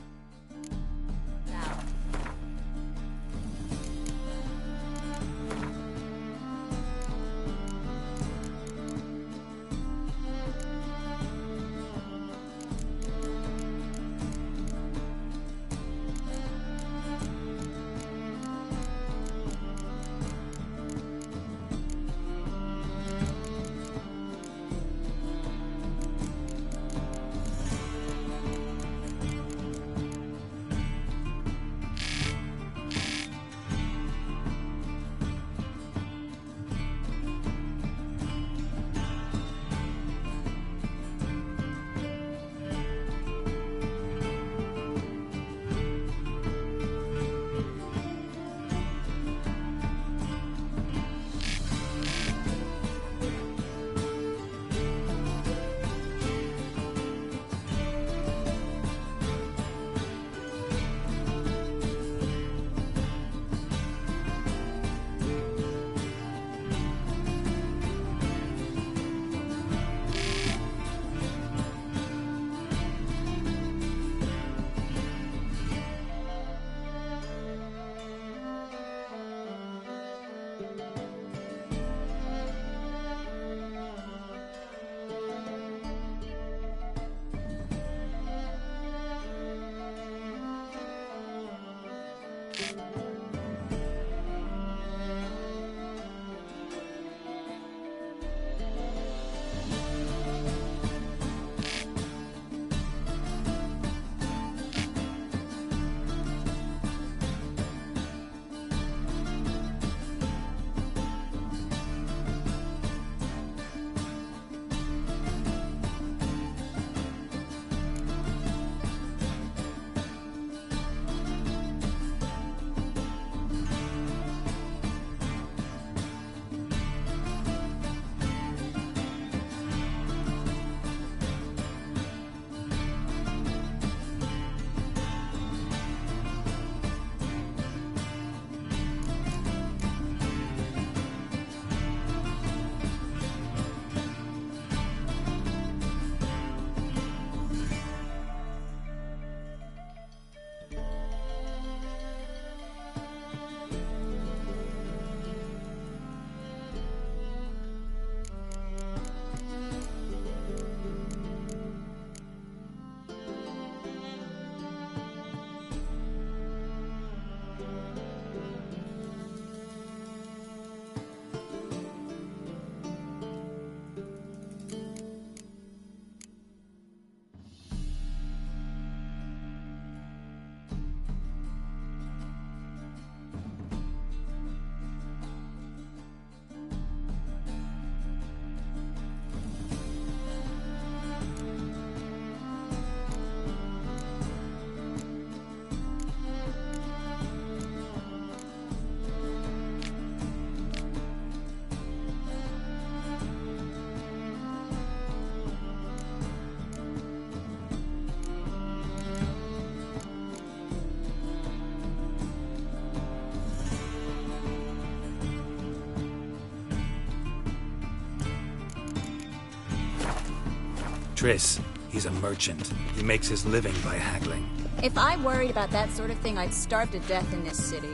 Triss, he's a merchant. He makes his living by haggling. If I worried about that sort of thing, I'd starve to death in this city.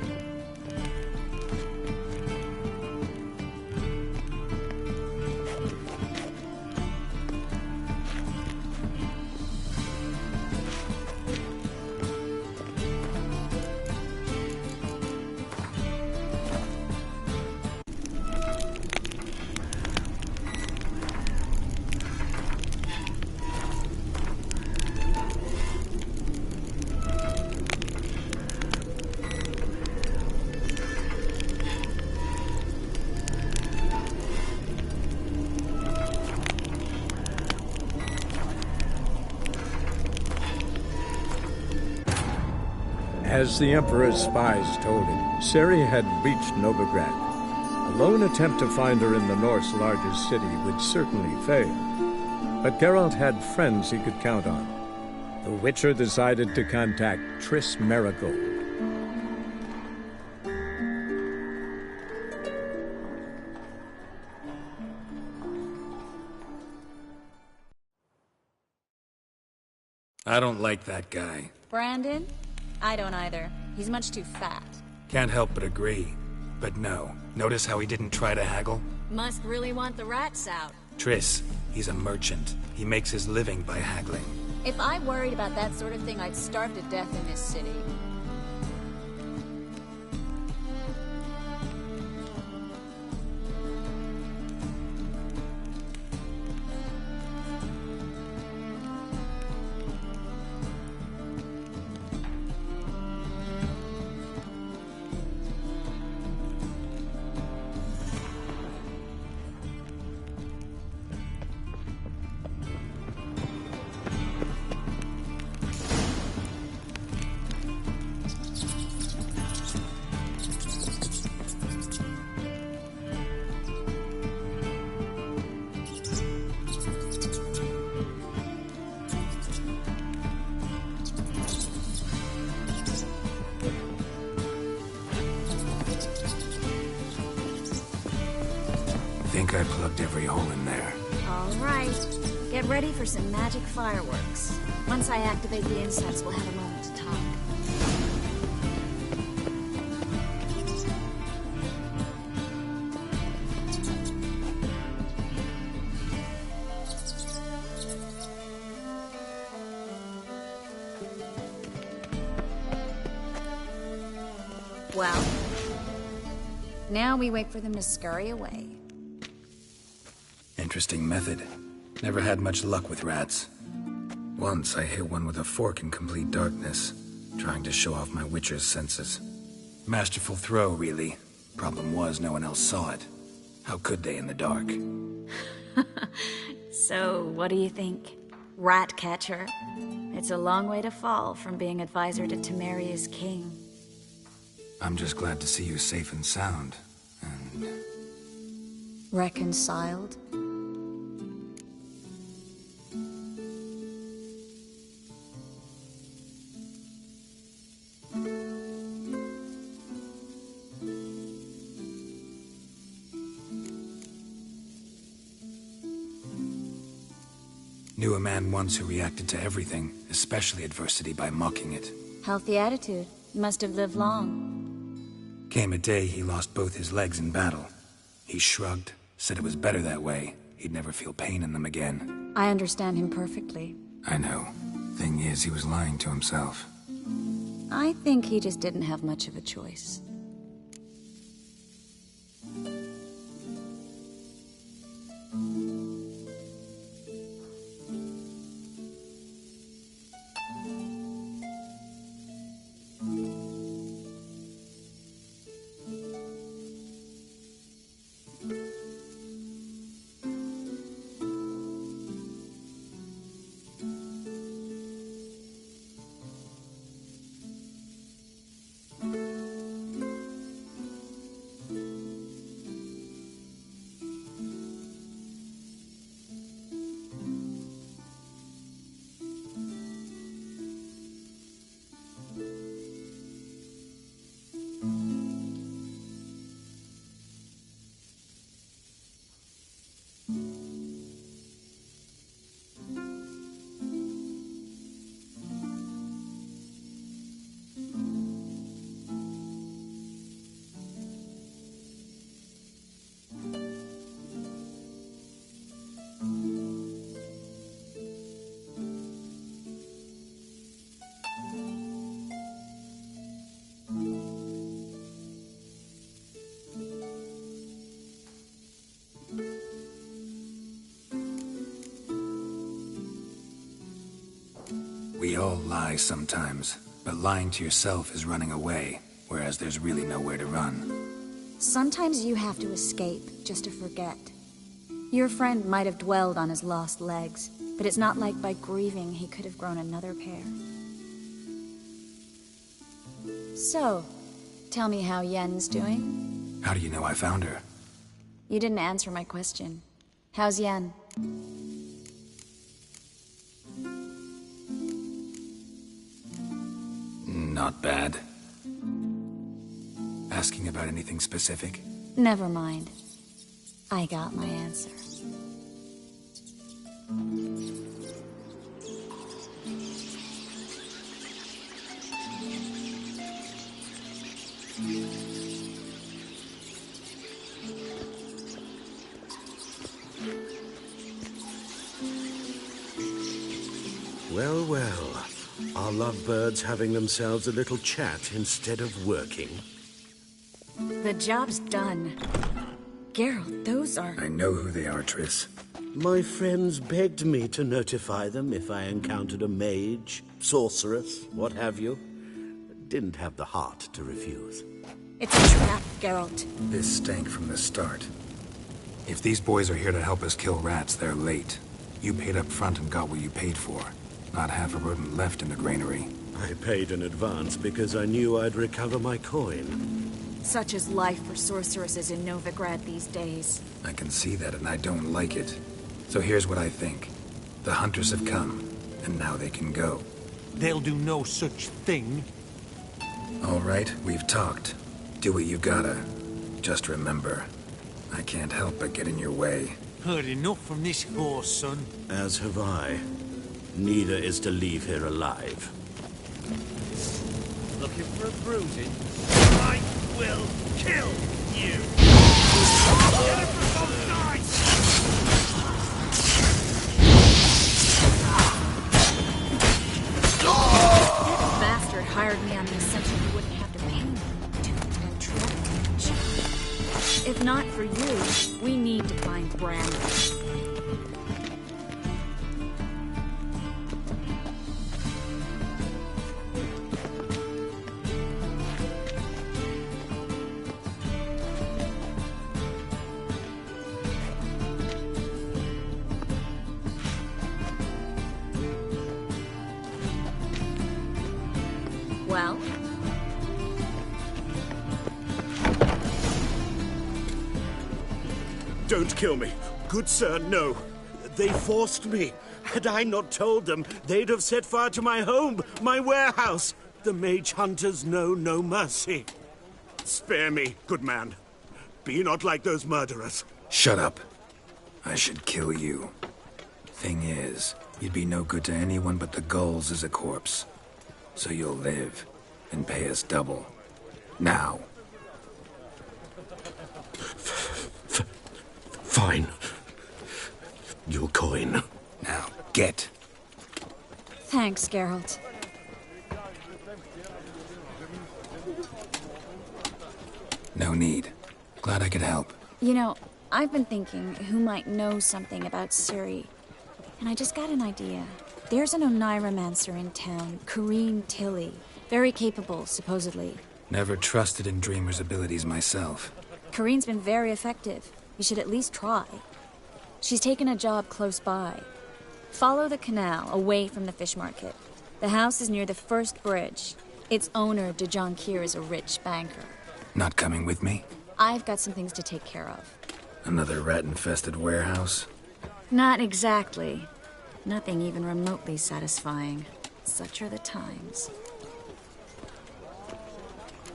As the Emperor's spies told him, Ciri had reached Novigrad. A lone attempt to find her in the North's largest city would certainly fail. But Geralt had friends he could count on. The Witcher decided to contact Triss Merigold. I don't like that guy. Brandon? I don't either. He's much too fat. Can't help but agree. But no. Notice how he didn't try to haggle? Must really want the rats out. Triss, he's a merchant. He makes his living by haggling. If I worried about that sort of thing, I'd starve to death in this city. Think I plugged every hole in there. All right. Get ready for some magic fireworks. Once I activate the insects, we'll have a moment to talk. Well, now we wait for them to scurry away. Interesting method. Never had much luck with rats. Once I hit one with a fork in complete darkness, trying to show off my Witcher's senses. Masterful throw, really. Problem was, no one else saw it. How could they in the dark? So, what do you think? Rat catcher? It's a long way to fall from being advisor to Temeria's king. I'm just glad to see you safe and sound. And... reconciled? Knew a man once who reacted to everything, especially adversity, by mocking it. Healthy attitude. Must have lived long. Came a day he lost both his legs in battle. He shrugged, said it was better that way. He'd never feel pain in them again. I understand him perfectly. I know. Thing is, he was lying to himself. I think he just didn't have much of a choice. We all lie sometimes, but lying to yourself is running away, whereas there's really nowhere to run. Sometimes you have to escape, just to forget. Your friend might have dwelled on his lost legs, but it's not like by grieving he could have grown another pair. So, tell me how Yen's doing? How do you know I found her? You didn't answer my question. How's Yen? Not bad. Asking about anything specific? Never mind. I got my answer. Well, well. Are lovebirds having themselves a little chat instead of working? The job's done. Geralt, those are... I know who they are, Triss. My friends begged me to notify them if I encountered a mage, sorceress, what have you. Didn't have the heart to refuse. It's a trap, Geralt. This stank from the start. If these boys are here to help us kill rats, they're late. You paid up front and got what you paid for. Not half a rodent left in the granary. I paid in advance because I knew I'd recover my coin. Such is life for sorceresses in Novigrad these days. I can see that, and I don't like it. So here's what I think. The hunters have come, and now they can go. They'll do no such thing. All right, we've talked. Do what you gotta. Just remember, I can't help but get in your way. Heard enough from this horse, son. As have I. Neither is to leave here alive. Looking for a bruising? I will kill you! Get it from both sides! This bastard hired me on the assumption he wouldn't have to pay me. Doomed and trapped. If not for you, we need to find Brandon. Well? Don't kill me. Good sir, no. They forced me. Had I not told them, they'd have set fire to my home, my warehouse. The mage hunters know no mercy. Spare me, good man. Be not like those murderers. Shut up. I should kill you. Thing is, you'd be no good to anyone but the gulls as a corpse. So you'll live, and pay us double. Now. Fine. Your coin. Now, get. Thanks, Geralt. No need. Glad I could help. You know, I've been thinking who might know something about Ciri. And I just got an idea. There's an Oneiromancer in town, Corrine Tilly. Very capable, supposedly. Never trusted in Dreamer's abilities myself. Corrine's been very effective. You should at least try. She's taken a job close by. Follow the canal, away from the fish market. The house is near the first bridge. Its owner, de Jonquière, is a rich banker. Not coming with me? I've got some things to take care of. Another rat-infested warehouse? Not exactly. Nothing even remotely satisfying. Such are the times.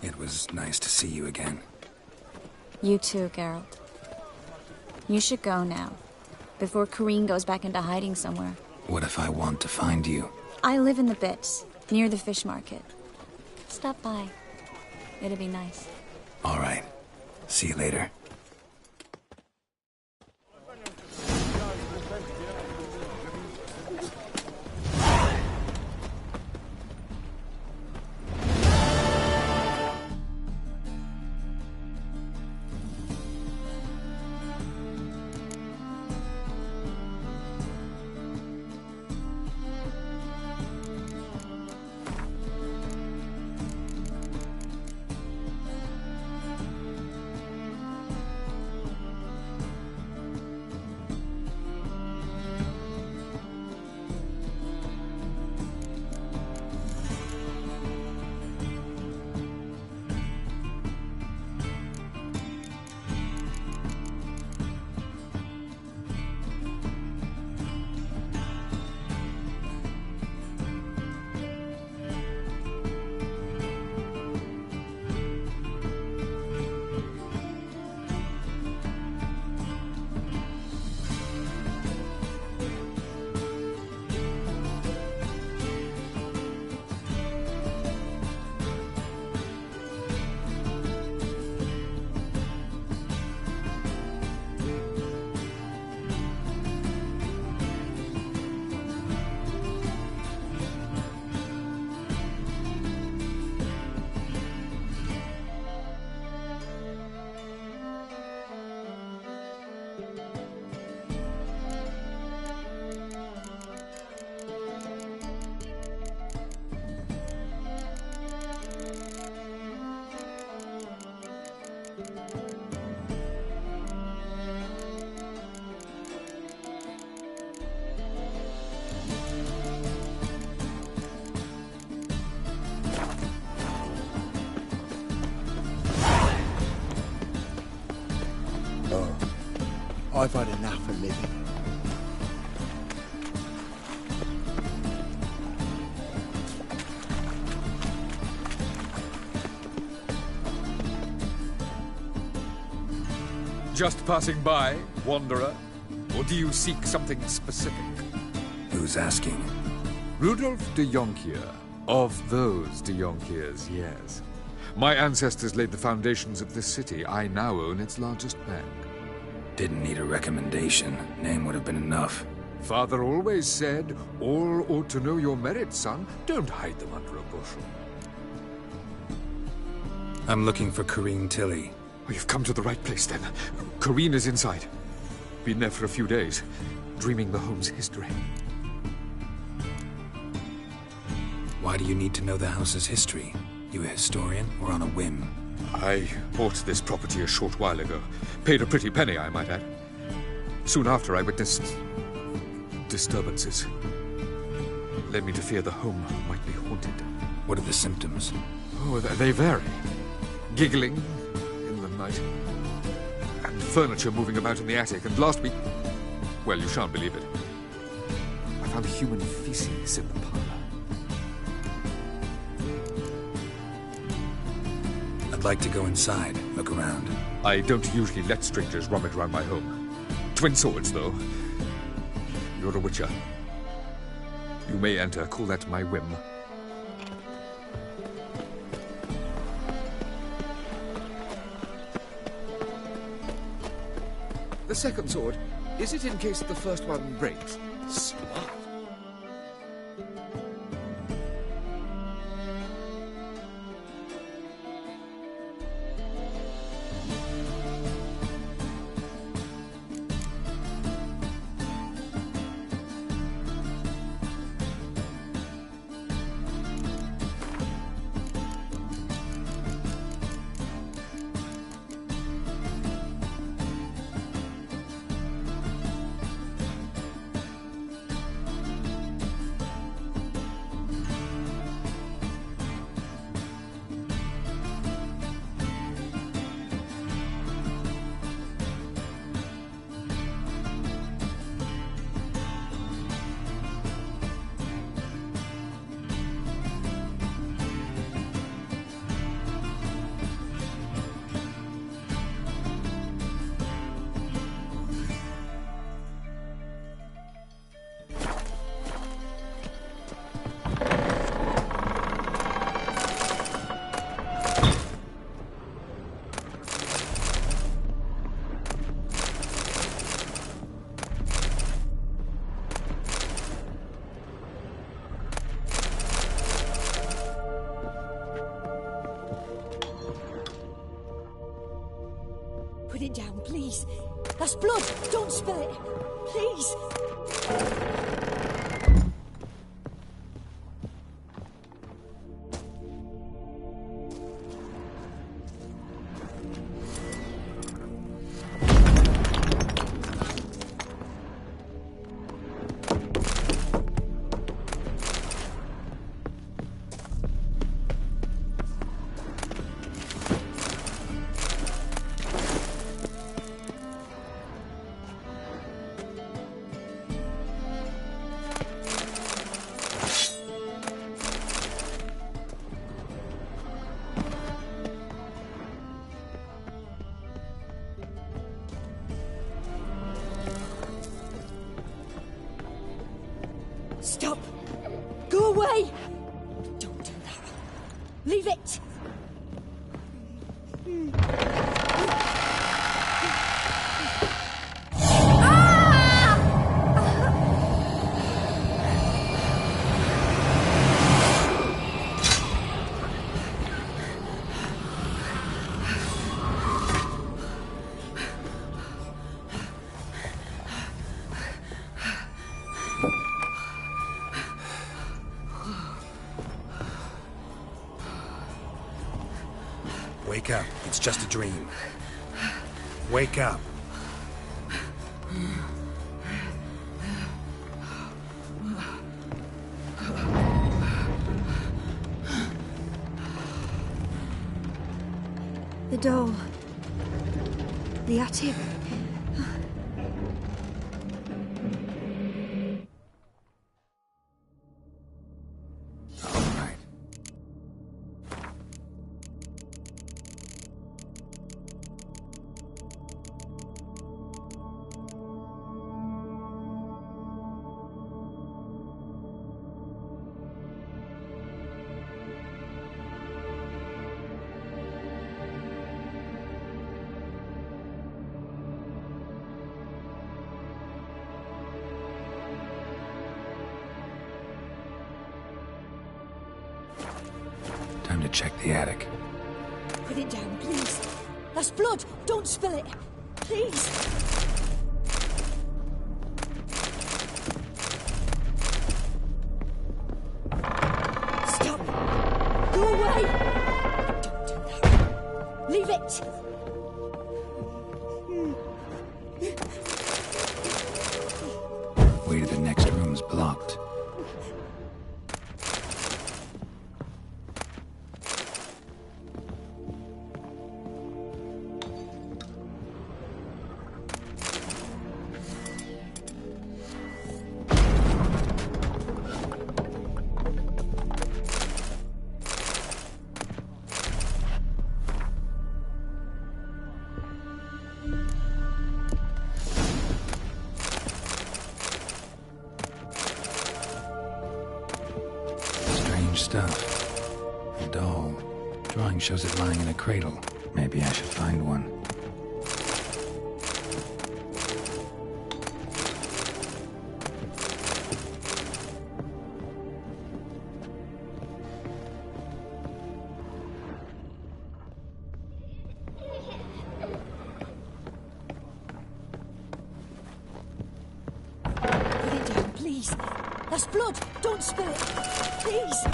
It was nice to see you again. You too, Geralt. You should go now, before Corrine goes back into hiding somewhere. What if I want to find you? I live in the Bits, near the fish market. Stop by. It'll be nice. All right. See you later. I've had enough of living. Just passing by, wanderer? Or do you seek something specific? Who's asking? Rudolf de Jonkier. Of those de Jonkiers, yes. My ancestors laid the foundations of this city. I now own its largest bank. Didn't need a recommendation. Name would have been enough. Father always said, all ought to know your merits, son. Don't hide them under a bushel. I'm looking for Corrine Tilly. Oh, you've come to the right place, then. Corrine is inside. Been there for a few days, dreaming the home's history. Why do you need to know the house's history? You a historian, or on a whim? I bought this property a short while ago. Paid a pretty penny, I might add. Soon after, I witnessed disturbances. Led me to fear the home might be haunted. What are the symptoms? Oh, they vary. Giggling in the night, and furniture moving about in the attic, and last week... well, you shan't believe it. I found human feces in the parlor. I'd like to go inside, look around. I don't usually let strangers rummage around my home. Twin swords, though. You're a witcher. You may enter, call that my whim. The second sword, is it in case the first one breaks? Smart. Put it down, please. That's blood. Don't spill it. Please. Stop! Go away! Don't do that. Leave it! Wake up. It's just a dream. Wake up. The doll. The attic. check the attic. Put it down, please. That's blood. Don't spill it. Please. Stop. Go away. Don't do that. Leave it. Way to the next room's blocked. Stuff. A doll. Drawing shows it lying in a cradle. Maybe I should find one. Put it down, please. That's blood. Don't spill it. Please.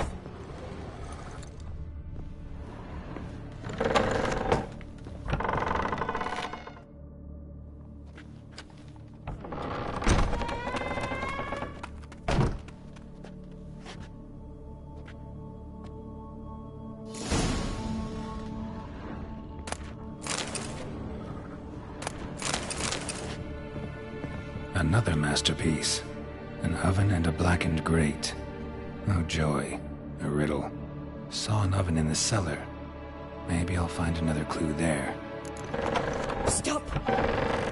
Another masterpiece. An oven and a blackened grate. Oh joy. A riddle. Saw an oven in the cellar. Maybe I'll find another clue there. Stop!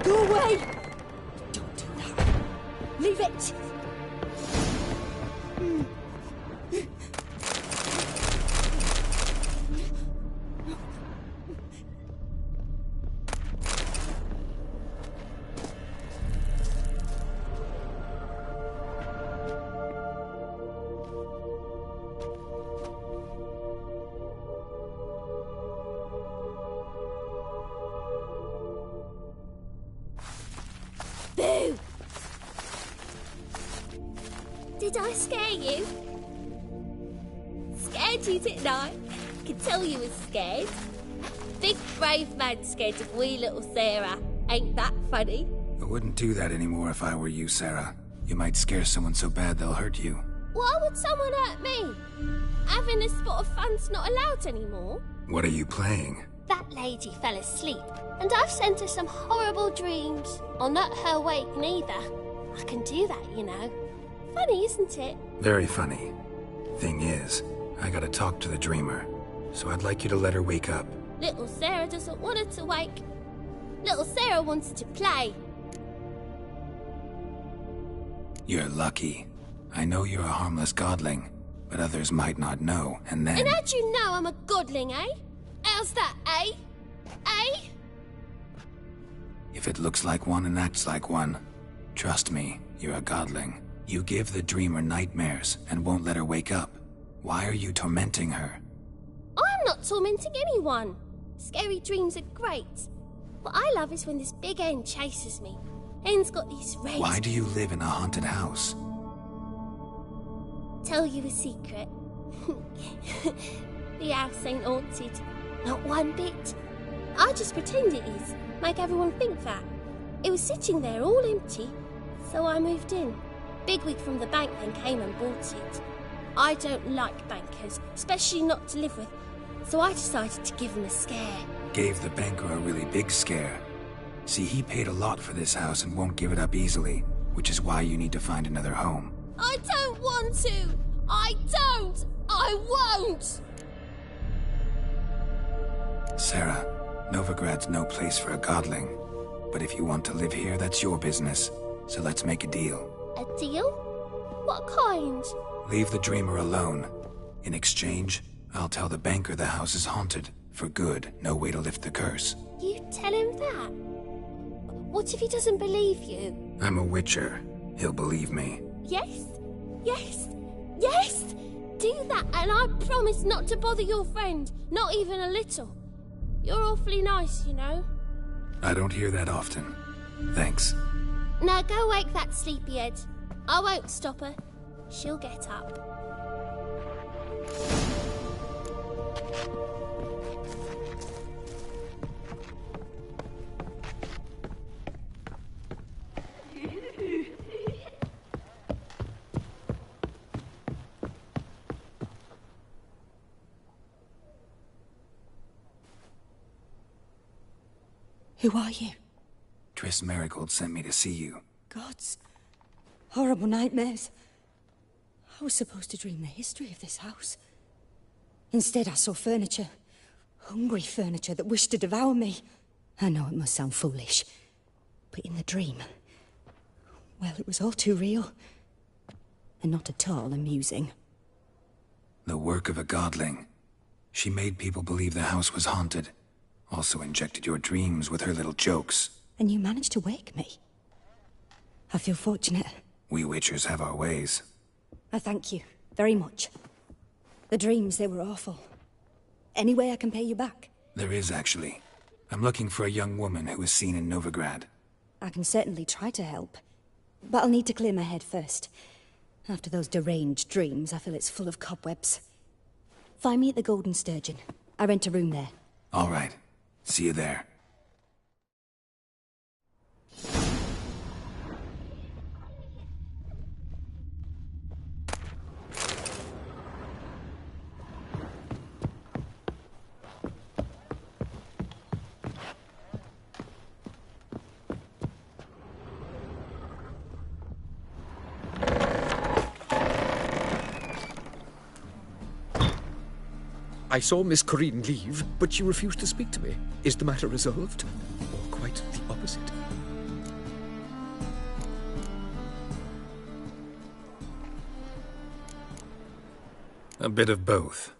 Go away! Don't do that. Leave it! Boo! Did I scare you? Scared you, didn't I? Could tell you was scared. Big brave man scared of wee little Sarah. Ain't that funny? I wouldn't do that anymore if I were you, Sarah. You might scare someone so bad they'll hurt you. Why would someone hurt me? Having a spot of fun's not allowed anymore. What are you playing? That lady fell asleep, and I've sent her some horrible dreams. I'll not her wake neither. I can do that, you know. Funny, isn't it? Very funny. Thing is, I gotta talk to the dreamer, so I'd like you to let her wake up. Little Sarah doesn't want her to wake. Little Sarah wants to play. You're lucky. I know you're a harmless godling, but others might not know, and then... And how'd you know I'm a godling, eh? How's that, eh? Eh? If it looks like one and acts like one, trust me, you're a godling. You give the dreamer nightmares and won't let her wake up. Why are you tormenting her? I'm not tormenting anyone. Scary dreams are great. What I love is when this big hen chases me. Hen's got these red... Why do you live in a haunted house? Tell you a secret. The house ain't haunted. Not one bit. I just pretend it is. Make everyone think that. It was sitting there all empty, so I moved in. Bigwig from the bank then came and bought it. I don't like bankers, especially not to live with, so I decided to give him a scare. Gave the banker a really big scare. See, he paid a lot for this house and won't give it up easily, which is why you need to find another home. I don't want to! I don't! I won't! Sarah, Novigrad's no place for a godling. But if you want to live here, that's your business. So let's make a deal. A deal? What kind? Leave the dreamer alone. In exchange, I'll tell the banker the house is haunted. For good, no way to lift the curse. You tell him that? What if he doesn't believe you? I'm a witcher. He'll believe me. Yes? Yes? Yes? do that, and I promise not to bother your friend, not even a little. You're awfully nice, you know. I don't hear that often. Thanks. Now go wake that sleepyhead. I won't stop her. She'll get up. Who are you? Triss Merigold sent me to see you. Gods. Horrible nightmares. I was supposed to dream the history of this house. Instead, I saw furniture. Hungry furniture that wished to devour me. I know it must sound foolish, but in the dream, well, it was all too real. And not at all amusing. The work of a godling. She made people believe the house was haunted. Also injected your dreams with her little jokes. And you managed to wake me. I feel fortunate. We Witchers have our ways. I thank you very much. The dreams, they were awful. Any way I can pay you back? There is, actually. I'm looking for a young woman who was seen in Novigrad. I can certainly try to help. But I'll need to clear my head first. After those deranged dreams, I feel it's full of cobwebs. Find me at the Golden Sturgeon. I rent a room there. All right. See you there. I saw Miss Corinne leave, but she refused to speak to me. Is the matter resolved? Or quite the opposite? A bit of both.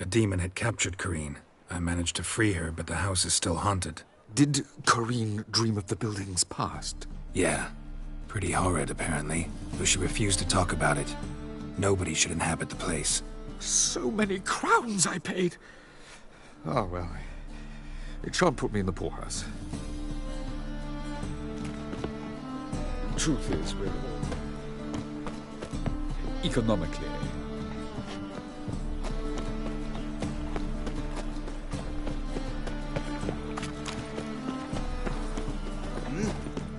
A demon had captured Corinne. I managed to free her, but the house is still haunted. Did Corinne dream of the building's past? Yeah. Pretty horrid, apparently, though she refused to talk about it. Nobody should inhabit the place. So many crowns I paid. Oh, well, it shan't put me in the poorhouse. Truth is, we're all economically.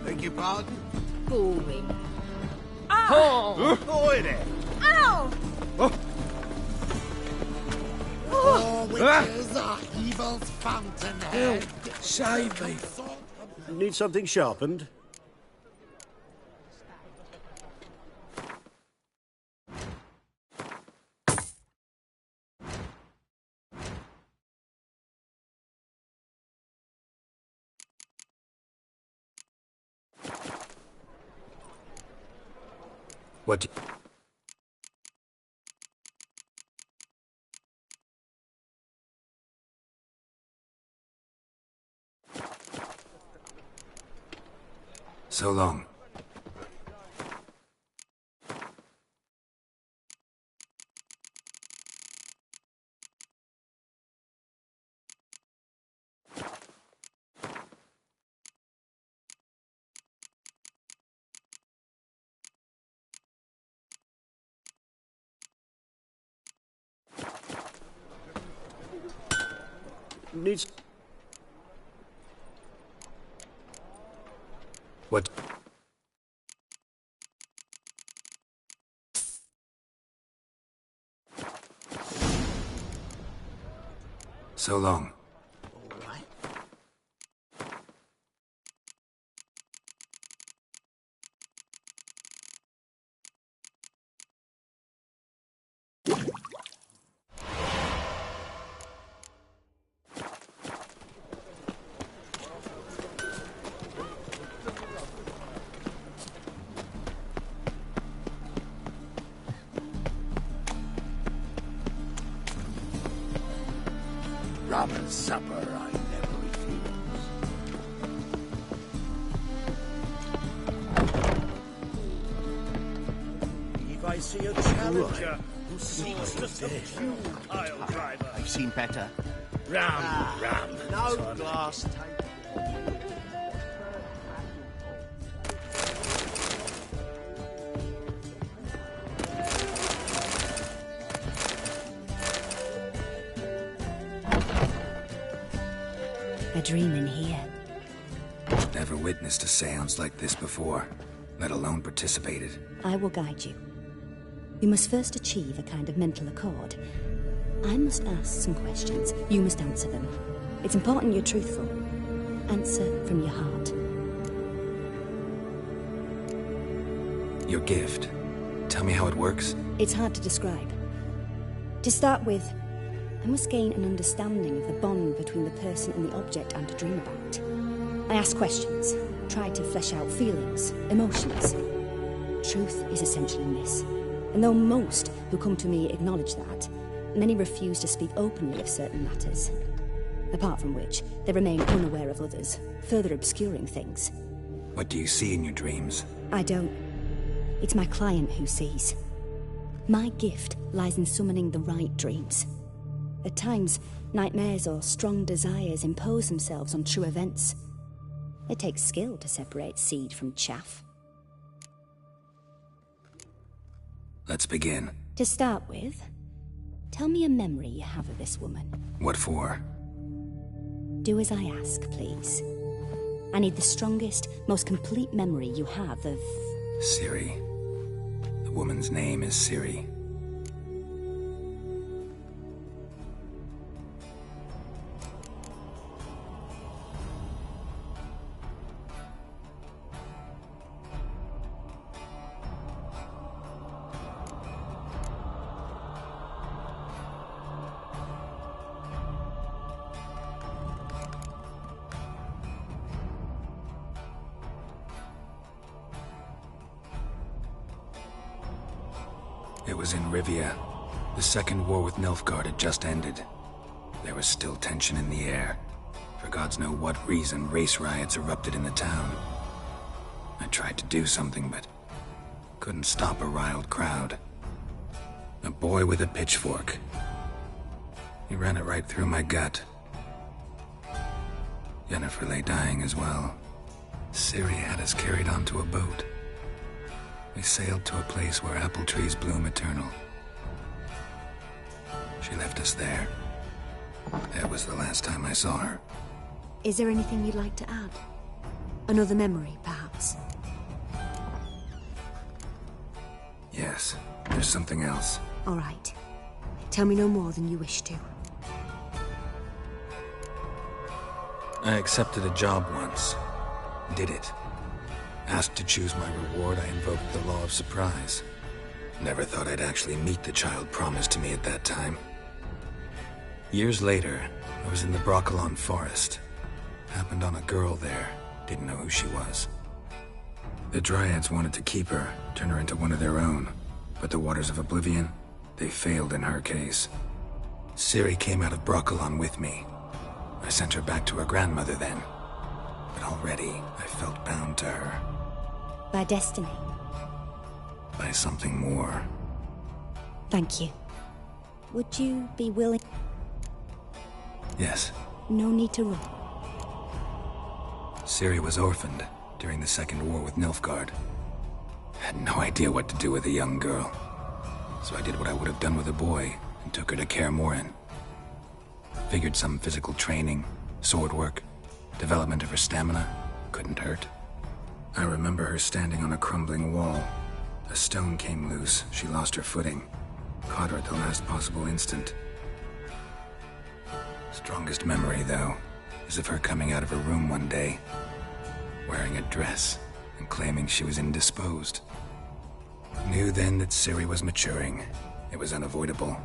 Beg your pardon? Boring. Oh! Boy there! Ow! Oh, witches are evil's fountainhead. Save me. Need something sharpened? What? So long. Needs... What? So long. Rum and supper I never refuse. If I see a challenger I've seen better. Ram. No glass table. A dream in here. Never witnessed a seance like this before, let alone participated. I will guide you. You must first achieve a kind of mental accord. I must ask some questions. You must answer them. It's important you're truthful. Answer from your heart. Your gift. Tell me how it works. It's hard to describe. To start with, I must gain an understanding of the bond between the person and the object I'm to dream about. I ask questions, try to flesh out feelings, emotions. Truth is essential in this. And though most who come to me acknowledge that, many refuse to speak openly of certain matters. Apart from which, they remain unaware of others, further obscuring things. What do you see in your dreams? I don't. It's my client who sees. My gift lies in summoning the right dreams. At times, nightmares or strong desires impose themselves on true events. It takes skill to separate seed from chaff. Let's begin. To start with, tell me a memory you have of this woman. What for? Do as I ask, please. I need the strongest, most complete memory you have of... Ciri. The woman's name is Ciri. It was in Rivia. The second war with Nilfgaard had just ended. There was still tension in the air. For gods know what reason, race riots erupted in the town. I tried to do something, but couldn't stop a riled crowd. A boy with a pitchfork. He ran it right through my gut. Yennefer lay dying as well. Ciri had us carried onto a boat. We sailed to a place where apple trees bloom eternal. She left us there. That was the last time I saw her. Is there anything you'd like to add? Another memory, perhaps? Yes, there's something else. All right. Tell me no more than you wish to. I accepted a job once. Did it. Asked to choose my reward, I invoked the law of surprise. Never thought I'd actually meet the child promised to me at that time. Years later, I was in the Brokilon forest. Happened on a girl there. Didn't know who she was. The Dryads wanted to keep her, turn her into one of their own. But the Waters of Oblivion, they failed in her case. Ciri came out of Brokilon with me. I sent her back to her grandmother then. But already, I felt bound to her. By destiny? By something more. Thank you. Would you be willing... Yes. No need to run. Ciri was orphaned during the Second War with Nilfgaard. Had no idea what to do with a young girl. So I did what I would have done with a boy and took her to Kaer Morhen. Figured some physical training, sword work, development of her stamina couldn't hurt. I remember her standing on a crumbling wall. A stone came loose, she lost her footing. Caught her at the last possible instant. Strongest memory, though, is of her coming out of her room one day, wearing a dress and claiming she was indisposed. Knew then that Ciri was maturing. It was unavoidable.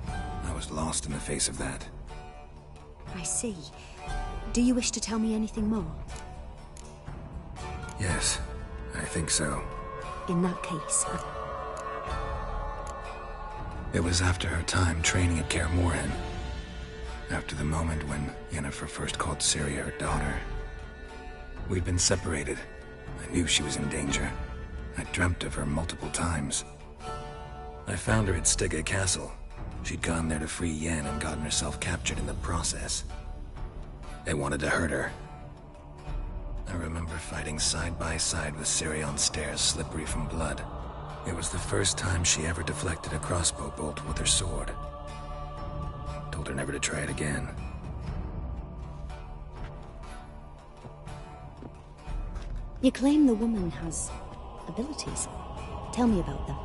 I was lost in the face of that. I see. Do you wish to tell me anything more? Yes, I think so. In that case, It was after her time training at Kaer Morhen. After the moment when Yennefer first called Ciri her daughter. We'd been separated. I knew she was in danger. I dreamt of her multiple times. I found her at Stygga Castle. She'd gone there to free Yen and gotten herself captured in the process. They wanted to hurt her. I remember fighting side by side with Ciri on stairs slippery from blood. It was the first time she ever deflected a crossbow bolt with her sword. Told her never to try it again. You claim the woman has abilities. Tell me about them.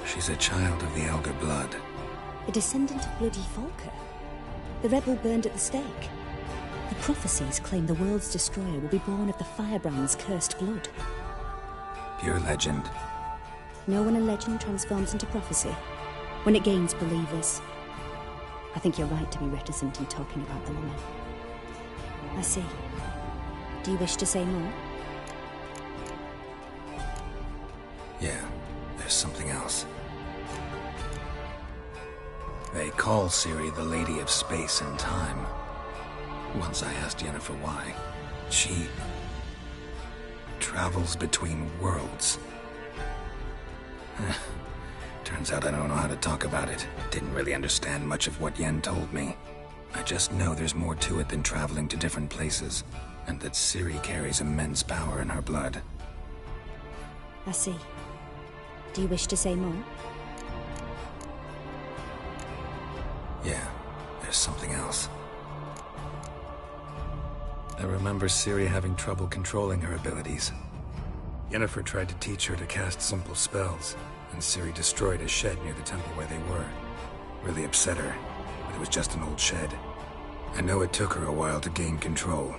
She's a child of the Elder Blood. A descendant of bloody Falker. The rebel burned at the stake. The prophecies claim the world's destroyer will be born of the Firebrand's cursed blood. Pure legend. Know when a legend transforms into prophecy? When it gains believers. I think you're right to be reticent in talking about the woman. I see. Do you wish to say more? Yeah, there's something else. They call Ciri the Lady of Space and Time. Once I asked Yennefer why. She travels between worlds. Turns out I don't know how to talk about it. Didn't really understand much of what Yen told me. I just know there's more to it than traveling to different places, and that Ciri carries immense power in her blood. I see. Do you wish to say more? Yeah, there's something else. I remember Ciri having trouble controlling her abilities. Yennefer tried to teach her to cast simple spells, and Ciri destroyed a shed near the temple where they were. Really upset her, but it was just an old shed. I know it took her a while to gain control,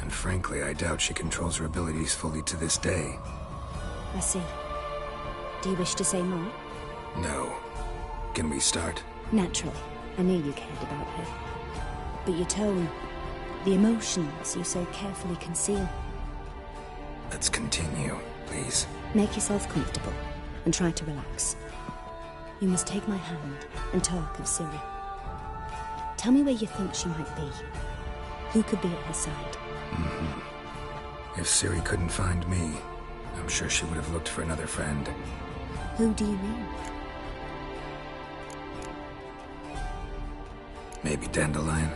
and frankly, I doubt she controls her abilities fully to this day. I see. Do you wish to say more? No. Can we start? Naturally. I knew you cared about her. But your tone, the emotions you so carefully conceal. Let's continue, please. Make yourself comfortable and try to relax. You must take my hand and talk of Ciri. Tell me where you think she might be. Who could be at her side? If Ciri couldn't find me, I'm sure she would have looked for another friend. Who do you mean? Maybe Dandelion.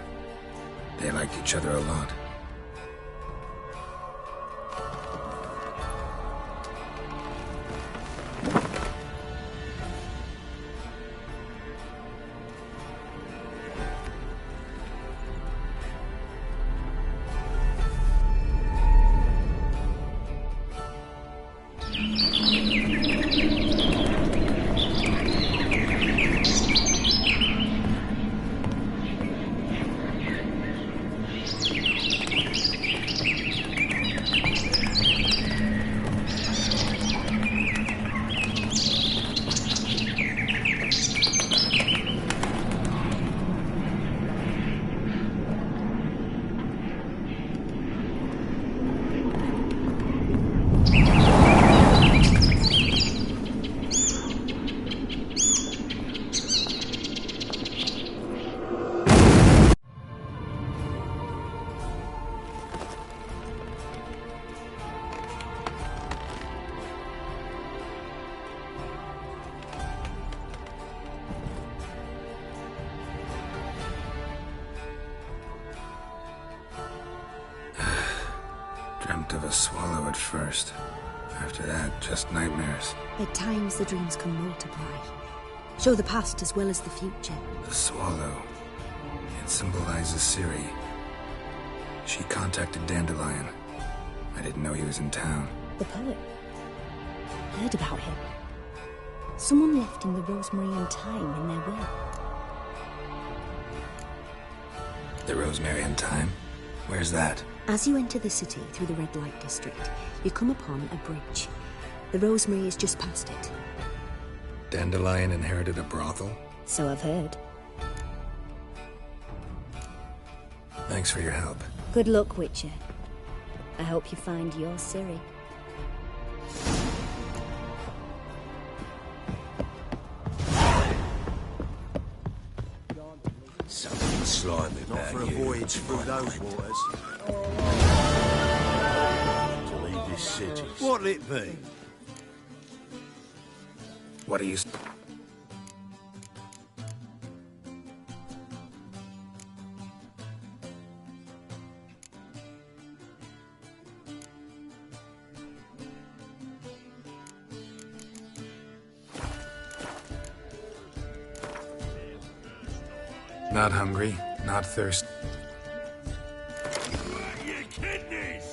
They liked each other a lot. Dreamt of a swallow at first. After that, just nightmares. At times the dreams can multiply. Show the past as well as the future. The swallow. It symbolizes Ciri. She contacted Dandelion. I didn't know he was in town. The poet. Heard about him. Someone left him the rosemary and thyme in their will. The rosemary and thyme? Where's that? As you enter the city through the red light district, you come upon a bridge. The rosemary is just past it. Dandelion inherited a brothel? So I've heard. Thanks for your help. Good luck, Witcher. I hope you find your Ciri. for a voyage through those waters. To leave this city. What'll it be? What are you... Not hungry, not thirsty. Your kidneys!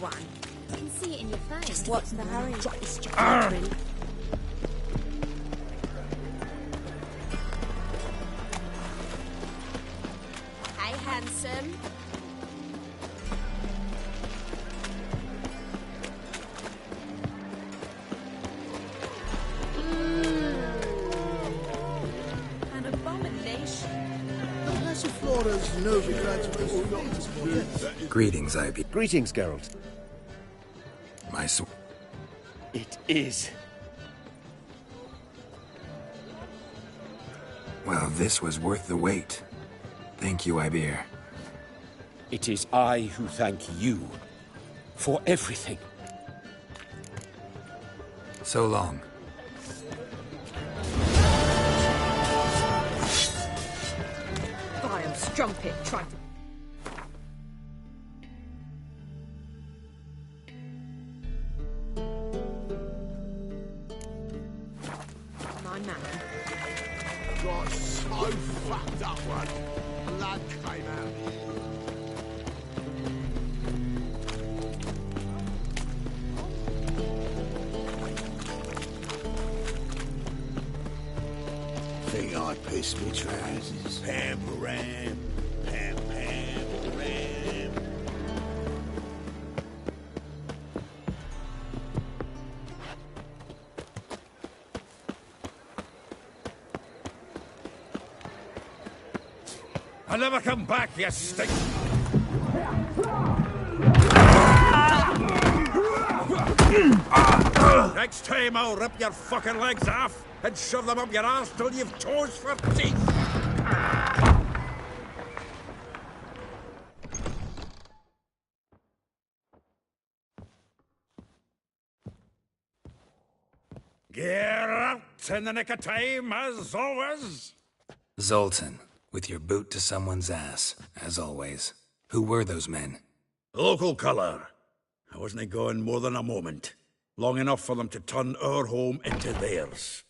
One. I can see it in your face. What's the hurry? Drop this Arr! jacket. Hey, handsome. An abomination. The Passiflora's Novigrad's most Greetings, Ivy. Greetings, Geralt. My sword. It is. Well, this was worth the wait. Thank you, Ibir. It is I who thank you for everything. So long. Vile strumpet tried to... My man. Got so fucked up one. Blood came out. Think I pissed me trousers. Pam-param, pam-pam-param. I'll never come back, you stink! Next time I'll rip your fucking legs off and shove them up your arse till you've toes for teeth! Geralt, in the nick of time, as always. Zoltan, with your boot to someone's ass, as always. Who were those men? Local colour. I wasn't going more than a moment. Long enough for them to turn our home into theirs.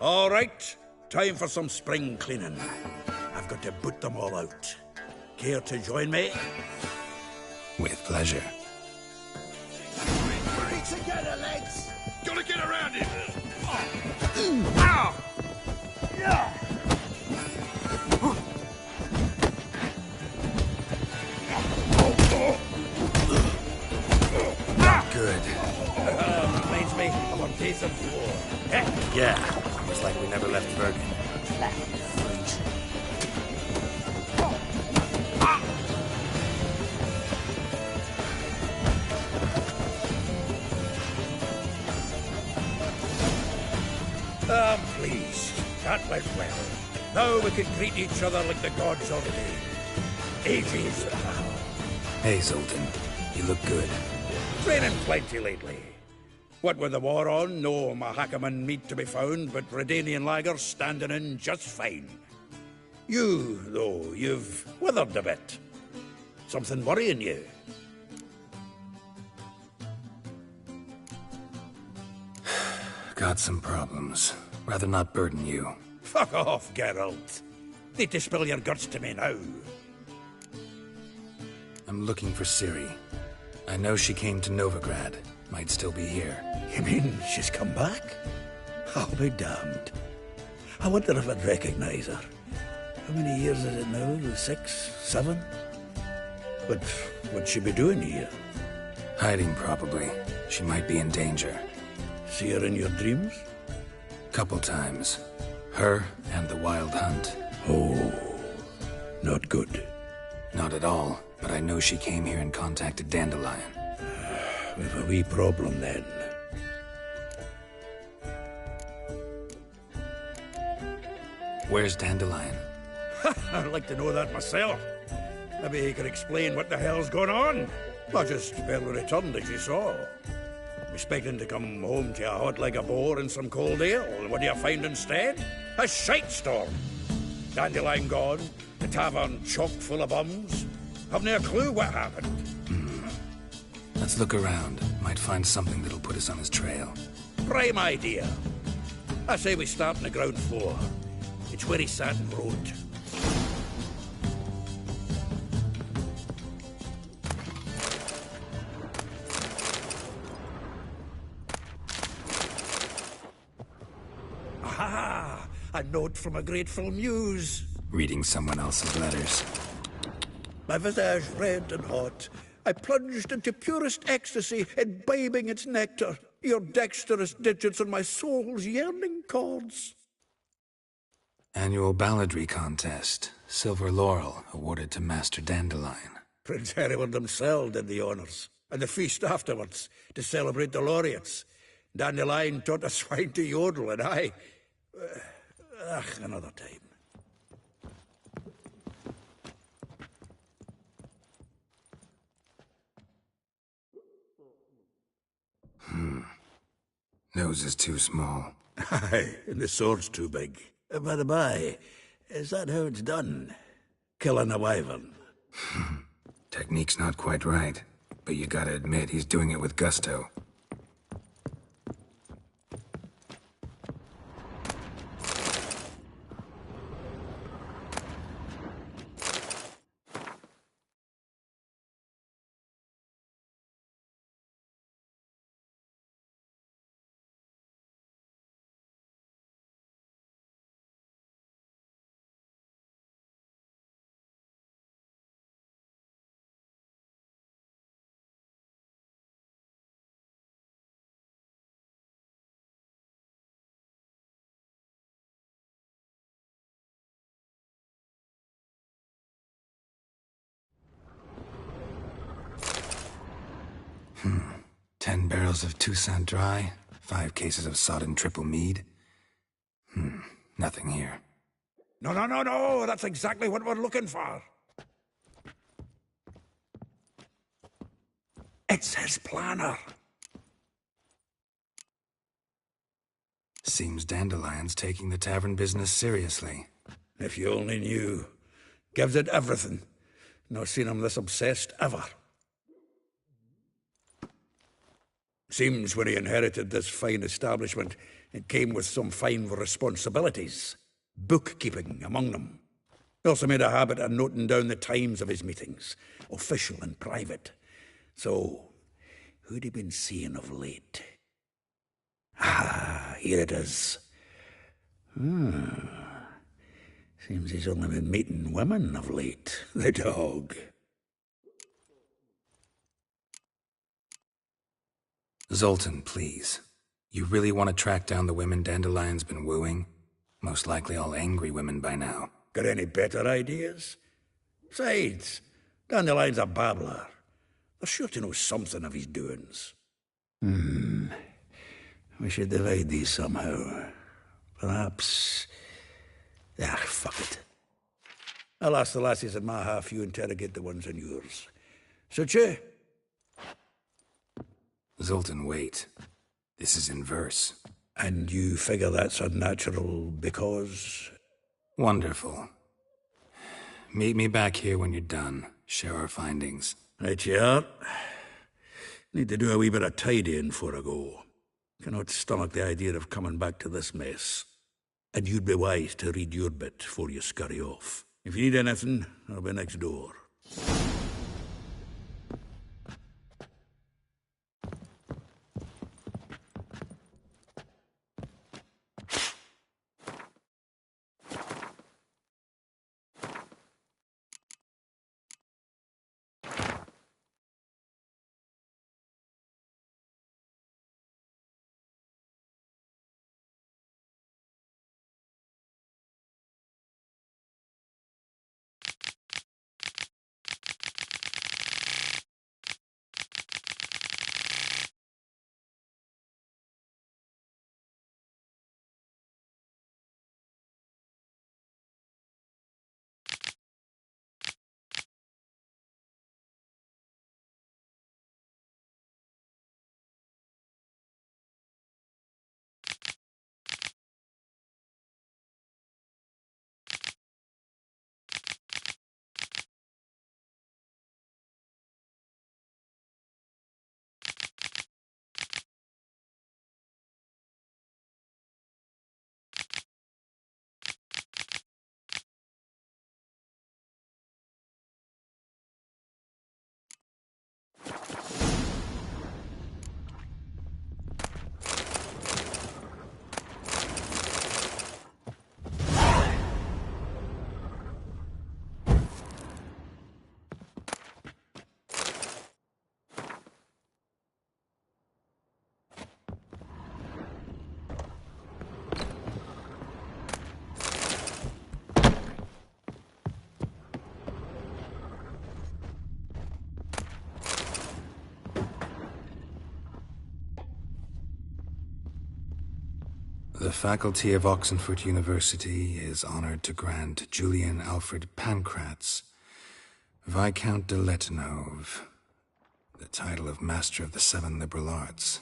All right, time for some spring cleaning. I've got to boot them all out. Care to join me? With pleasure. Hurry together, lads! Gotta get around it! Ow! Yeah! Good. Reminds me of a decent floor. Yeah, almost like we never left Bergen. Please. That went well. Now we can greet each other like the gods ordained. Ages now. Hey, Zoltan. You look good. Training plenty lately. What with the war on, no Mahakaman meat to be found, but Redanian lagers standing in just fine. You, though, you've withered a bit. Something worrying you? Got some problems. Rather not burden you. Fuck off, Geralt. Need to spill your guts to me now. I'm looking for Ciri. I know she came to Novigrad. Might still be here. You mean she's come back? I'll be damned. I wonder if I'd recognize her. How many years is it now? 6, 7? But what'd she be doing here? Hiding, probably. She might be in danger. See her in your dreams? Couple times. Her and the Wild Hunt. Oh, not good. Not at all, but I know she came here and contacted Dandelion. We've a wee problem then. Where's Dandelion? I'd like to know that myself. Maybe he could explain what the hell's going on. I just barely returned, as you saw. Expecting to come home to a hot like a boar and some cold ale, and what do you find instead? A shite storm. Dandelion gone, the tavern chock full of bums. Haven't a clue what happened. Let's look around. Might find something that'll put us on his trail. Prime idea. I say we start on the ground floor. It's where he sat and wrote. Aha! A note from a grateful muse. Reading someone else's letters. My visage red and hot, I plunged into purest ecstasy, imbibing its nectar, your dexterous digits on my soul's yearning chords. Annual balladry contest. Silver laurel awarded to Master Dandelion. Prince Hereward himself did the honours, and the feast afterwards, to celebrate the laureates. Dandelion taught a swine to yodel, and I... another time. Nose is too small. Aye, and the sword's too big. By the by, is that how it's done? Killing a wyvern? Technique's not quite right, but you gotta admit he's doing it with gusto. Hmm. 10 barrels of Toussaint Dry, 5 cases of sodden triple mead. Nothing here. No, that's exactly what we're looking for. It's his planner. Seems Dandelion's taking the tavern business seriously. If you only knew. Gives it everything. Not seen him this obsessed ever. Seems when he inherited this fine establishment, it came with some fine responsibilities. Bookkeeping among them. He also made a habit of noting down the times of his meetings, official and private. So, who'd he been seeing of late? Ah, here it is. Seems he's only been meeting women of late, the dog. Zoltan, please. You really want to track down the women Dandelion's been wooing? Most likely all angry women by now. Got any better ideas? Besides, Dandelion's a babbler. They're sure to know something of his doings. We should divide these somehow. Perhaps... fuck it. I'll ask the lassies in my half, you interrogate the ones in yours. Suche? Zoltan, wait. This is in verse. And you figure that's unnatural because... Wonderful. Meet me back here when you're done. Share our findings. Right you are. Need to do a wee bit of tidying before I go. Cannot stomach the idea of coming back to this mess. And you'd be wise to read your bit before you scurry off. If you need anything, I'll be next door. The faculty of Oxenford University is honored to grant Julian Alfred Pancratz, Viscount de Letenove, the title of Master of the Seven Liberal Arts.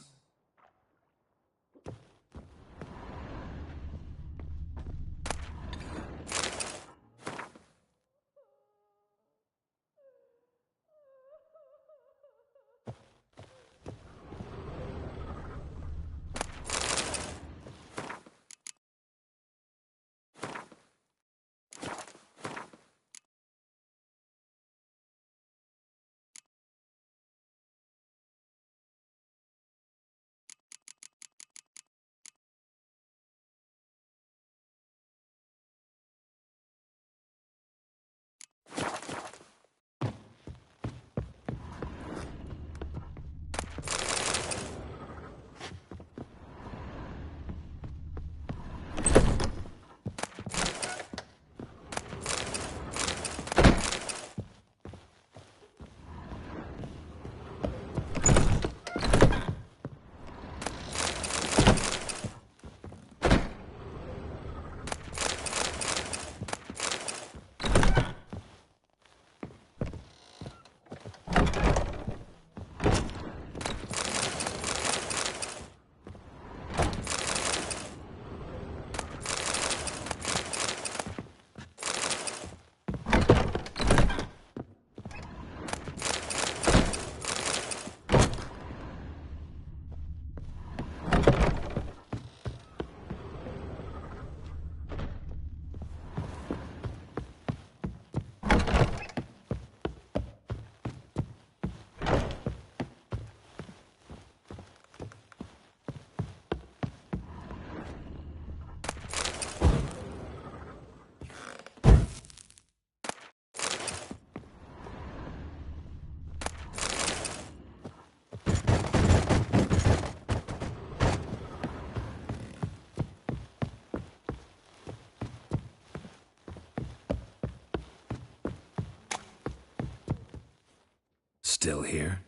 Still here?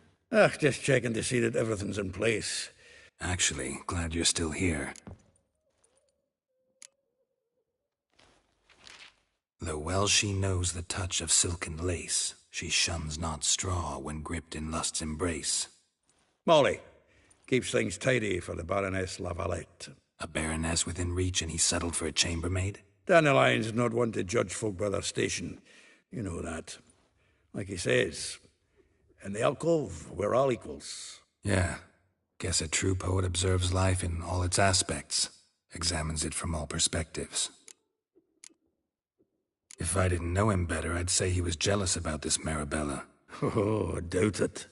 Just checking to see that everything's in place. Actually, glad you're still here. Though well she knows the touch of silken lace, she shuns not straw when gripped in lust's embrace. Molly, keeps things tidy for the Baroness Lavalette. A baroness within reach and he settled for a chambermaid? Dandelion's not one to judge folk by their station. You know that. Like he says, in the alcove, we're all equals. Yeah. Guess a true poet observes life in all its aspects, examines it from all perspectives. If I didn't know him better, I'd say he was jealous about this Marabella. Oh, I doubt it.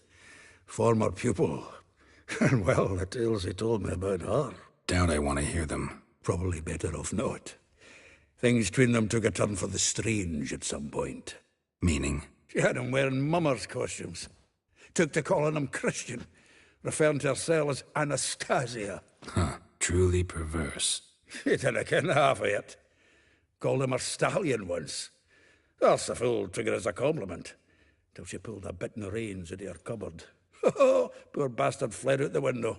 Former pupil. And well, the tales he told me about her. Doubt I want to hear them. Probably better off not. Things between them took a turn for the strange at some point. Meaning? She had him wearing mummers' costumes. Took to calling him Christian, referring to herself as Anastasia. Huh, truly perverse. He didn't ken half of it. Called him a stallion once. That's the fool took it as a compliment. Till she pulled a bit in the reins into her cupboard. Oh, poor bastard fled out the window.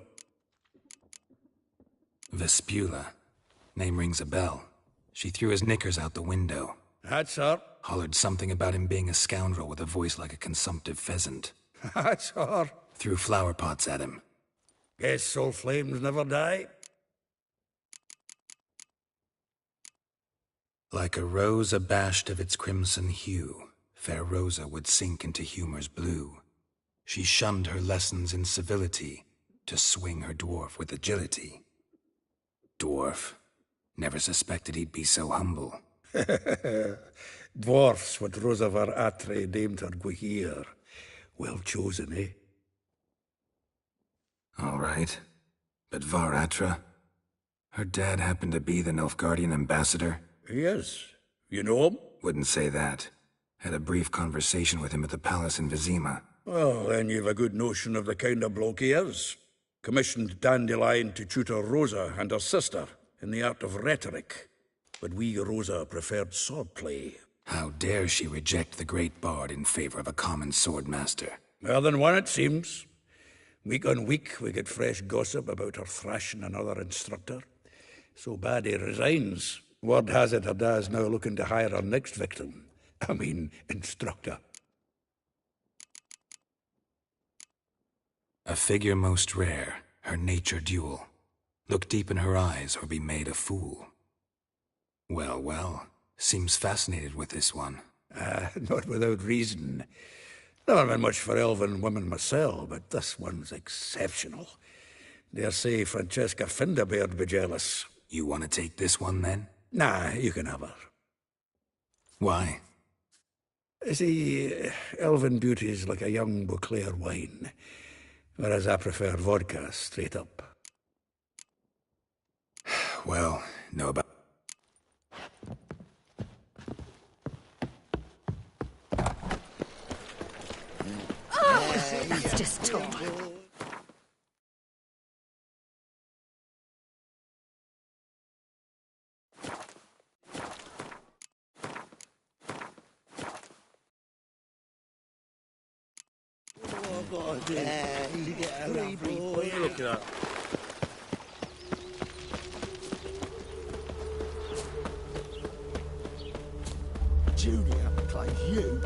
Vespula. Name rings a bell. She threw his knickers out the window. That's her. Hollered something about him being a scoundrel with a voice like a consumptive pheasant. That's her. Threw flower pots at him. Guess soul flames never die. Like a rose abashed of its crimson hue, fair Rosa would sink into humor's blue. She shunned her lessons in civility to swing her dwarf with agility. Dwarf. Never suspected he'd be so humble. Dwarfs what Rosa var Atre named her Guihir. Well chosen, eh? All right. But Var Atra? Her dad happened to be the Nilfgaardian ambassador? Yes. You know him? Wouldn't say that. Had a brief conversation with him at the palace in Vizima. Well, then you've a good notion of the kind of bloke he is. Commissioned Dandelion to tutor Rosa and her sister in the art of rhetoric. But we Rosa preferred swordplay. How dare she reject the great bard in favor of a common swordmaster? More than one, it seems. Week on week, we get fresh gossip about her thrashing another instructor. So bad he resigns. Word has it her dad's now looking to hire her next victim. I mean, instructor. A figure most rare, her nature dual. Look deep in her eyes or be made a fool. Well, well, seems fascinated with this one. Not without reason. Never been much for elven women myself, but this one's exceptional. Dare say Francesca Finderbeard be jealous. You want to take this one, then? Nah, you can have her. Why? See, elven beauty's like a young Beauclair wine, whereas I prefer vodka straight up. Well, no about... Oh, that's just talk. What are you looking at? Julia plays you.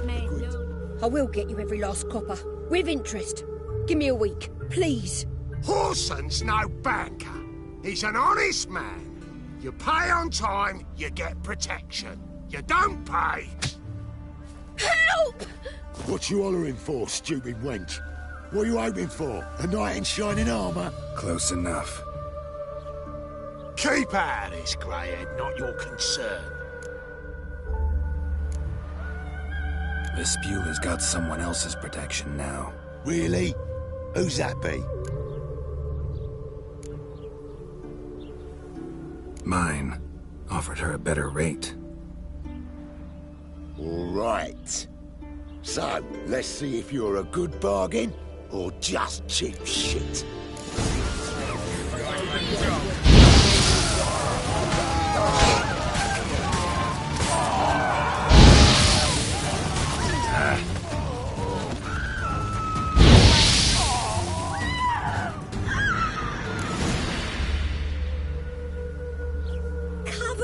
I will get you every last copper, with interest. Give me a week, please. Horson's no banker. He's an honest man. You pay on time, you get protection. You don't pay... Help! What you hollering for, stupid wench? What are you hoping for? A knight in shining armour? Close enough. Keep out of this, Greyhead, not your concern. Vespula's got someone else's protection now. Really? Who's that be? Mine. Offered her a better rate. All right. So, let's see if you're a good bargain or just cheap shit.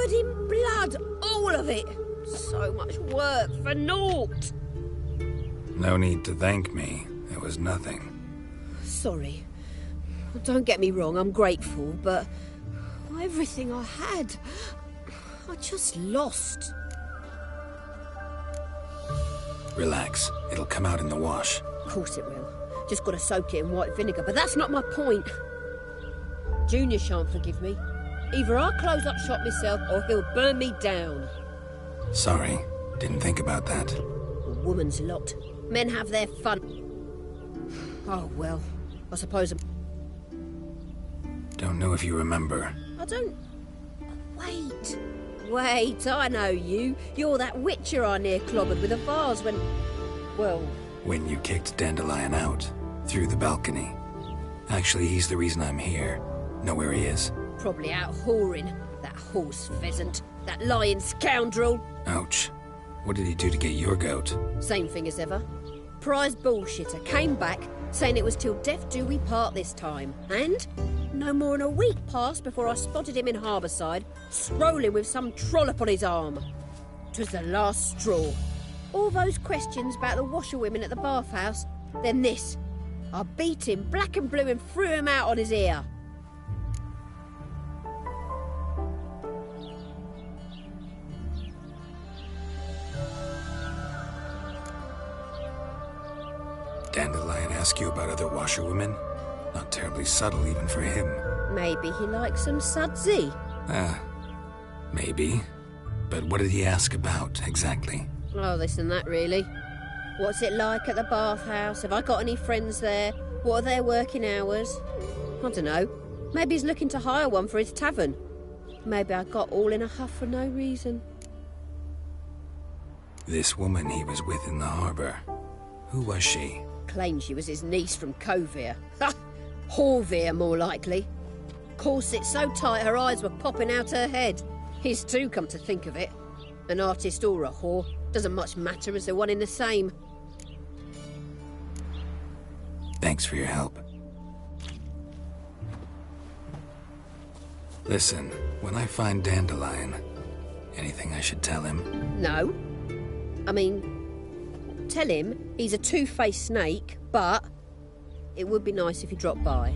Blood in blood, all of it. So much work for naught. No need to thank me. It was nothing. Sorry. Don't get me wrong, I'm grateful, but everything I had, I just lost. Relax. It'll come out in the wash. Of course it will. Just gotta soak it in white vinegar, but that's not my point. Junior shan't forgive me. Either I'll close up shop myself or he'll burn me down. Sorry. Didn't think about that. A woman's lot. Men have their fun. Oh, well, I suppose Don't know if you remember. I don't... Wait, I know you. You're that witcher I near clobbered with a vase when... Well... When you kicked Dandelion out. Through the balcony. Actually, he's the reason I'm here. Know where he is? Probably out whoring. That horse pheasant. That lying scoundrel. Ouch. What did he do to get your goat? Same thing as ever. Prize bullshitter came back, saying it was till death do we part this time. And no more than a week passed before I spotted him in Harbourside, strolling with some trollop on his arm. 'Twas the last straw. All those questions about the washerwomen at the bathhouse, then this. I beat him black and blue and threw him out on his ear. Dandelion ask you about other washerwomen? Not terribly subtle even for him. Maybe he likes some sudsy. Maybe. But what did he ask about, exactly? Oh, this and that, really. What's it like at the bathhouse? Have I got any friends there? What are their working hours? I don't know. Maybe he's looking to hire one for his tavern. Maybe I got all in a huff for no reason. This woman he was with in the harbour. Who was she? Claimed she was his niece from Kovir. Ha! Horvir, more likely. Corset so tight her eyes were popping out her head. His too, come to think of it. An artist or a whore. Doesn't much matter as they're one in the same. Thanks for your help. Listen, when I find Dandelion, anything I should tell him? No. I mean, tell him he's a two-faced snake, but it would be nice if he dropped by.